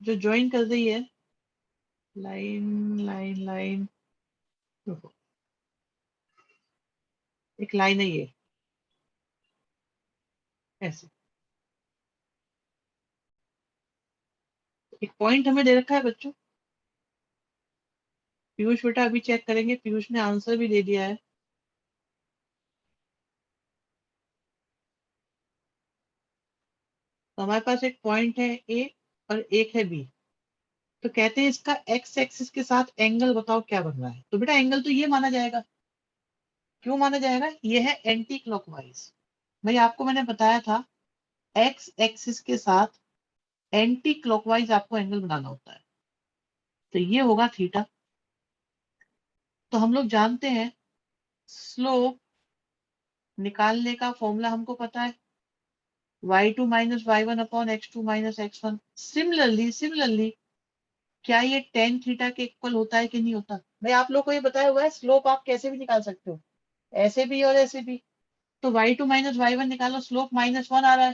जो ज्वाइन कर रही है, लाइन लाइन लाइन, देखो एक लाइन है ये, ऐसे एक पॉइंट हमें दे रखा है बच्चों। पीयूष बेटा अभी चेक करेंगे, पीयूष ने आंसर भी दे दिया है। तो हमारे पास एक पॉइंट है ए और एक है बी। तो कहते हैं इसका एक्स एक्सिस के साथ एंगल बताओ क्या बन रहा है। तो बेटा एंगल तो ये माना जाएगा। क्यों माना जाएगा, ये है एंटी क्लॉकवाइज। भाई आपको मैंने बताया था एक्स एक्सिस के साथ एंटी क्लॉकवाइज आपको एंगल बनाना होता है, तो ये होगा थीटा। तो हम लोग जानते हैं स्लोप निकालने का फॉर्मूला हमको पता है, y2 minus y1 upon x2 minus x1। Similarly क्या ये टेन थीटा के इक्वल होता है कि नहीं होता। मैं आप लोग को ये बताया हुआ है स्लोप आप कैसे भी निकाल सकते हो, ऐसे भी और ऐसे भी। तो y2 माइनस y1 निकालो, स्लोप -1 आ रहा है।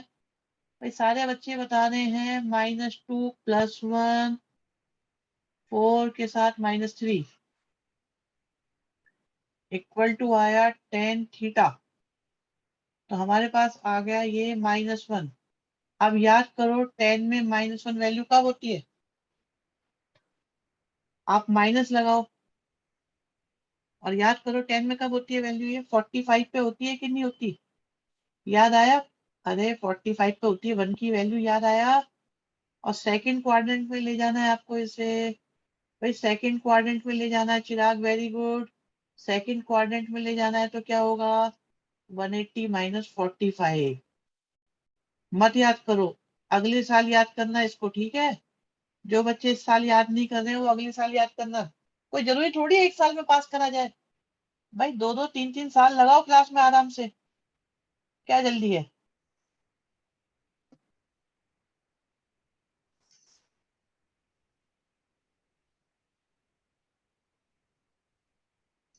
भाई सारे बच्चे बता रहे हैं -2 +1 4 के साथ -3 इक्वल टू आया टेन थीटा। तो हमारे पास आ गया ये -1। अब याद करो टेन में -1 वैल्यू कब होती है, आप माइनस लगाओ और याद करो टेन में कब होती है वैल्यू, ये 45 पे होती है कि नहीं होती, याद आया। अरे 45 पे होती है, 1 की वैल्यू याद आया। और सेकंड क्वाड्रेंट में ले जाना है आपको इसे। भाई सेकंड क्वाड्रेंट में ले जाना है चिराग, वेरी गुड। सेकंड क्वाड्रेंट में ले जाना है तो क्या होगा, 180 माइनस 45। मत याद करो, अगले साल याद करना इसको, ठीक है। जो बच्चे इस साल याद नहीं कर रहे हैं वो अगले साल याद करना। कोई जरूरी थोड़ी है एक साल में पास करा जाए। भाई 2-2 3-3 साल लगाओ क्लास में आराम से, क्या जल्दी है।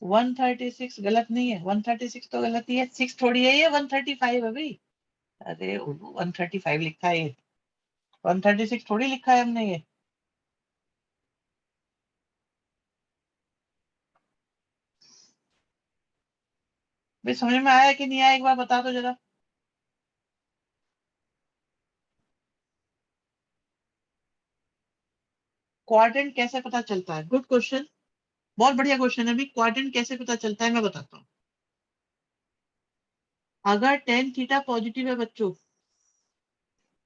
वन 136 गलत नहीं है, 136 तो गलत ही है, 6 थोड़ी है ये, 135 है भाई। अरे 135 लिखा है ये, 136 थोड़ी लिखा है हमने ये। भाई समझ में आया कि नहीं आया, एक बार बता दो जरा। क्वाड्रेंट कैसे पता चलता है, गुड क्वेश्चन, बहुत बढ़िया क्वेश्चन है। अभी क्वाड्रेंट कैसे पता चलता है मैं बताता हूँ। अगर टेन थीटा पॉजिटिव है बच्चों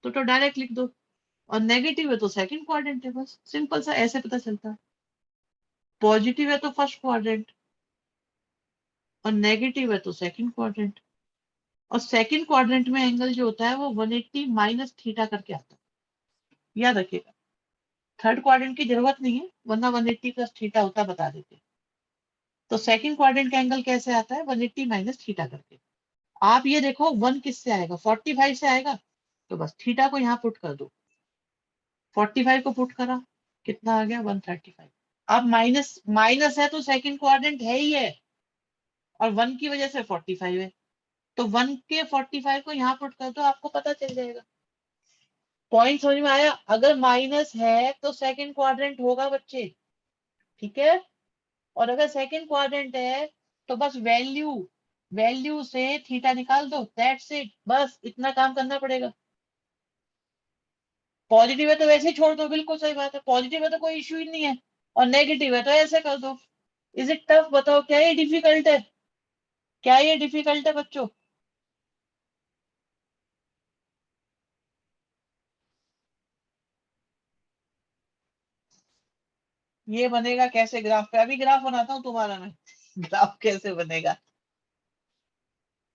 तो डायरेक्ट लिख दो, और नेगेटिव है तो सेकंड क्वाड्रेंट है, बस सिंपल सा ऐसे पता चलता है। पॉजिटिव है तो फर्स्ट क्वाड्रेंट, और नेगेटिव है तो सेकंड क्वाड्रेंट। और सेकंड क्वाड्रेंट में एंगल जो होता है वो 180 माइनस थीटा करके आता है, याद रखिएगा। थर्ड क्वाड्रेंट की जरूरत नहीं है, वरना 180 प्लस थीटा होता, बता देते। तो सेकंड क्वाड्रेंट का एंगल कैसे आता है, 180 माइनस थीटा करके। आप ये देखो 1 किससे आएगा, 45 से आएगा, तो बस थीटा को यहाँ पुट कर दो। 45 को पुट करा, कितना आ गया, 135। अब माइनस माइनस है तो सेकंड क्वाड्रेंट है ही है, और 1 की वजह से 45 है, तो 1 के 45 को यहाँ पुट कर दो, आपको पता चल जाएगा। पॉइंट समझ में आया। अगर माइनस है तो सेकंड क्वाड्रेंट होगा बच्चे, ठीक है। और अगर सेकंड क्वाड्रेंट है तो बस वैल्यू वैल्यू से थीटा निकाल दो, दैट्स इट, बस इतना काम करना पड़ेगा। पॉजिटिव है तो वैसे ही छोड़ दो, बिल्कुल सही बात है, पॉजिटिव है तो कोई इश्यू ही नहीं है, और नेगेटिव है तो ऐसे कर दो। इज इट टफ, बताओ क्या ये डिफिकल्ट है, क्या ये डिफिकल्ट है बच्चों। ये बनेगा कैसे ग्राफ पे, अभी ग्राफ बनाता हूँ तुम्हारा मैं। ग्राफ कैसे बनेगा,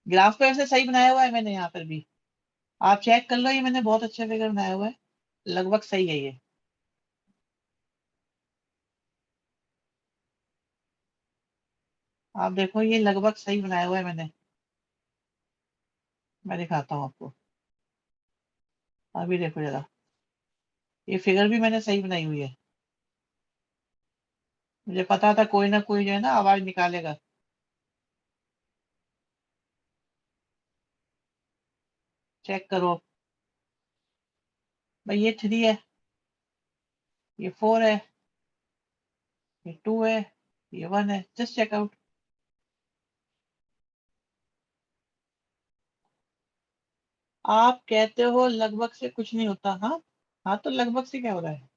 ग्राफ पे ऐसे सही बनाया हुआ है मैंने यहाँ पर भी, आप चेक कर लो, ये मैंने बहुत अच्छा फिगर बनाया हुआ है, लगभग सही है ये। आप देखो ये लगभग सही बनाया हुआ है मैंने, मैं दिखाता हूँ आपको, अभी देखो जरा, ये फिगर भी मैंने सही बनाई हुई है। मुझे पता था कोई ना कोई जो है ना आवाज निकालेगा। चेक करो भाई, ये 3 है, ये 4 है, ये 2 है, ये 1 है, जस्ट चेक आउट। आप कहते हो लगभग से कुछ नहीं होता, हाँ हाँ, तो लगभग से क्या हो रहा है,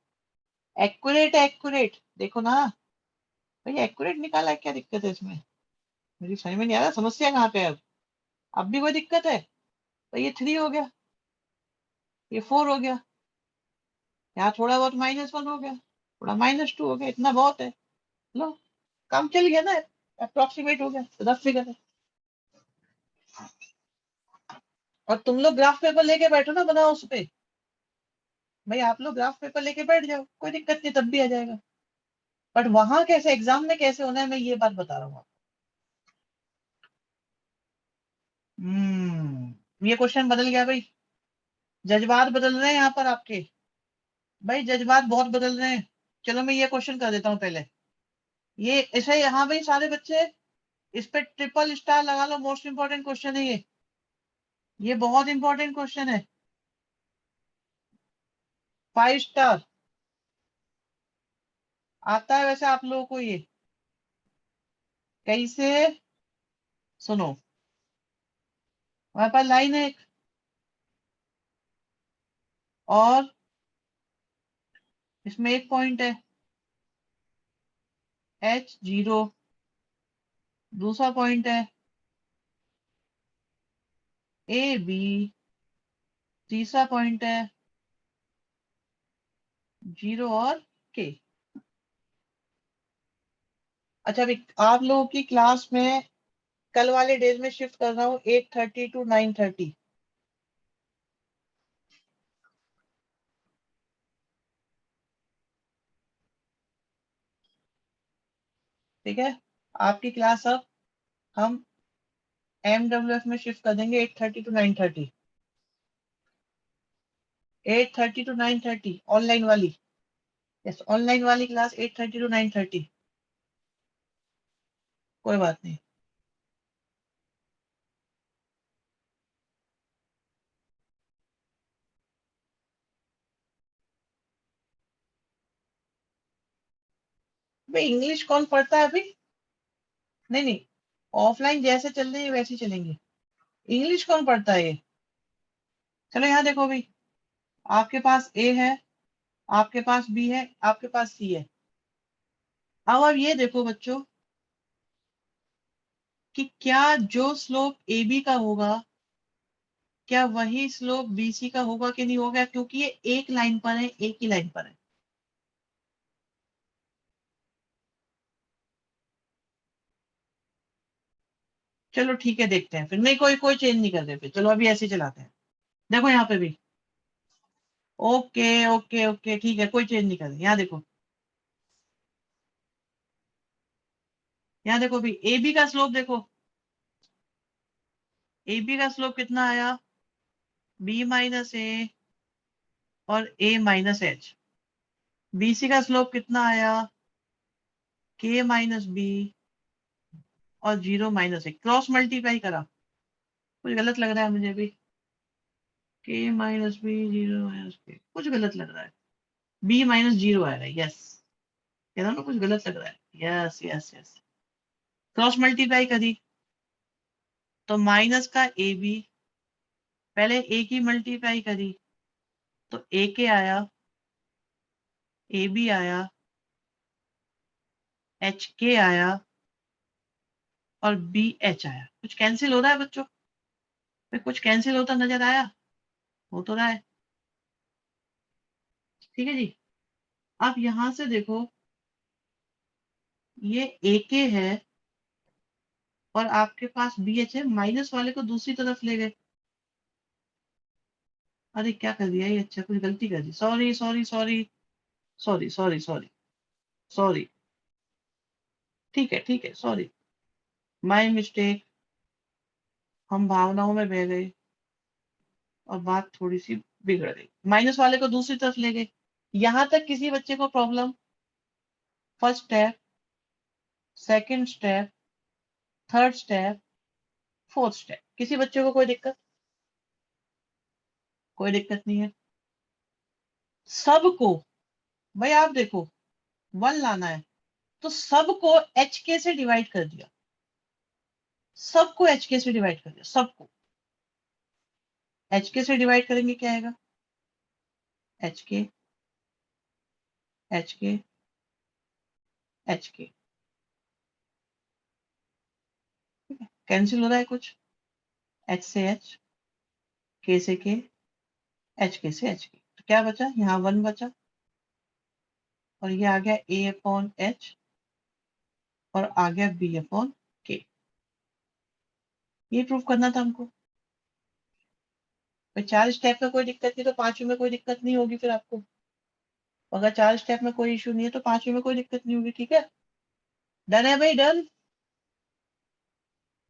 एक्यूरेट है, एक्यूरेट देखो ना। भाई एक्यूरेट निकाला है, क्या दिक्कत है इसमें, मुझे समझ में नहीं आ रहा समस्या कहाँ पे है अब भी कोई दिक्कत है। तो ये 3 हो गया, ये 4 हो गया, यहाँ थोड़ा बहुत -1 हो गया, थोड़ा -2 हो गया, इतना बहुत है। लो, काम चल गया ना, अप्रोक्सीमेट हो गया, रफ फिगर है। और तुम लोग ग्राफ पेपर लेके बैठो ना, बनाओ उस पे। भाई आप लोग ग्राफ पेपर लेके बैठ जाओ, कोई दिक्कत नहीं, तब भी आ जाएगा। बट वहां कैसे, एग्जाम में कैसे होना है, मैं ये बात बता रहा हूँ। ये क्वेश्चन बदल गया भाई, जज्बात बदल रहे हैं यहाँ पर आपके, भाई जज्बात बहुत बदल रहे हैं। चलो मैं ये क्वेश्चन कर देता हूँ पहले, ये ऐसे, हाँ भाई सारे बच्चे इस पे ट्रिपल स्टार लगा लो, मोस्ट इंपॉर्टेंट क्वेश्चन है ये बहुत इंपॉर्टेंट क्वेश्चन है, 5 स्टार आता है वैसे आप लोगों को ये, कैसे, सुनो, हमारे पास लाइन है एक, और इसमें एक पॉइंट है H0, दूसरा पॉइंट है AB, तीसरा पॉइंट है 0 और K। अच्छा अभी आप लोगों की क्लास में कल वाले डेज में शिफ्ट कर रहा हूँ 8:30 to 9:30। ठीक है, आपकी क्लास अब हम MWF में शिफ्ट कर देंगे 8:30 to 9:30, 8:30 to 9:30 ऑनलाइन वाली। यस, ऑनलाइन वाली क्लास 8:30 to 9:30। कोई बात नहीं। भाई इंग्लिश कौन पढ़ता है अभी? नहीं नहीं, ऑफलाइन जैसे चल रही है वैसे ही चलेंगे, इंग्लिश कौन पढ़ता है ये? चलो यहाँ देखो भाई, आपके पास ए है, आपके पास बी है, आपके पास सी है। अब ये देखो बच्चों कि क्या जो स्लोप ए बी का होगा क्या वही स्लोप BC का होगा कि नहीं होगा, क्योंकि ये एक लाइन पर है, एक ही लाइन पर है। चलो ठीक है, देखते हैं फिर। नहीं, कोई चेंज नहीं कर रहे फिर, चलो अभी ऐसे ही चलाते हैं। देखो यहाँ पे भी ओके ओके ओके, ठीक है, कोई चेंज नहीं कर रहे। यहाँ देखो, यहाँ देखो भी ए बी का स्लोप देखो, ए बी का स्लोप कितना आया, B माइनस ए और A माइनस एच। BC का स्लोप कितना आया, K माइनस बी और 0 माइनस ए। क्रॉस मल्टीप्लाई करा, कुछ गलत लग रहा है मुझे भी। K माइनस बी 0 माइनस के, कुछ गलत लग रहा है। B माइनस 0 आएगा, यस, कह रहा हूं ना कुछ गलत लग रहा है। Yes yes yes, cross multiply करी तो माइनस का ए बी, पहले ए की मल्टीप्लाई करी तो ए के आया, ए बी आया, एच के आया और बी एच आया। कुछ कैंसिल हो रहा है बच्चों? कुछ कैंसिल होता नजर आया? हो तो रहा है, ठीक है जी। अब यहां से देखो, ये ए के है और आपके पास बी एच है, माइनस वाले को दूसरी तरफ ले गए। अरे क्या कर दिया ये, अच्छा कुछ गलती कर दी, sorry sorry sorry sorry sorry sorry sorry, ठीक है, सॉरी, माय मिस्टेक। हम भावनाओं में बह गए और बात थोड़ी सी बिगड़ गई, माइनस वाले को दूसरी तरफ ले गए। यहां तक किसी बच्चे को problem? First step, second step, third step, fourth step, किसी बच्चे को कोई दिक्कत? कोई दिक्कत नहीं है सबको। भाई आप देखो, 1 लाना है तो सबको एच के से डिवाइड कर दिया, सबको एच के से डिवाइड कर दिया, सबको एच के से डिवाइड करेंगे क्या आएगा, एच के एच के एच के, कैंसिल हो रहा है कुछ, एच से एच, के से के, एच के से एच के, तो क्या बचा, यहाँ 1 बचा और ये आ गया ए अपॉन एच और आ गया बी अपॉन के। ये प्रूव करना था हमको। भाई 4 स्टेप में कोई दिक्कत नहीं तो 5वें में कोई दिक्कत नहीं होगी फिर आपको। अगर 4 स्टेप में कोई इशू नहीं है तो 5वें में कोई दिक्कत नहीं होगी, ठीक है। डन है भाई, डन।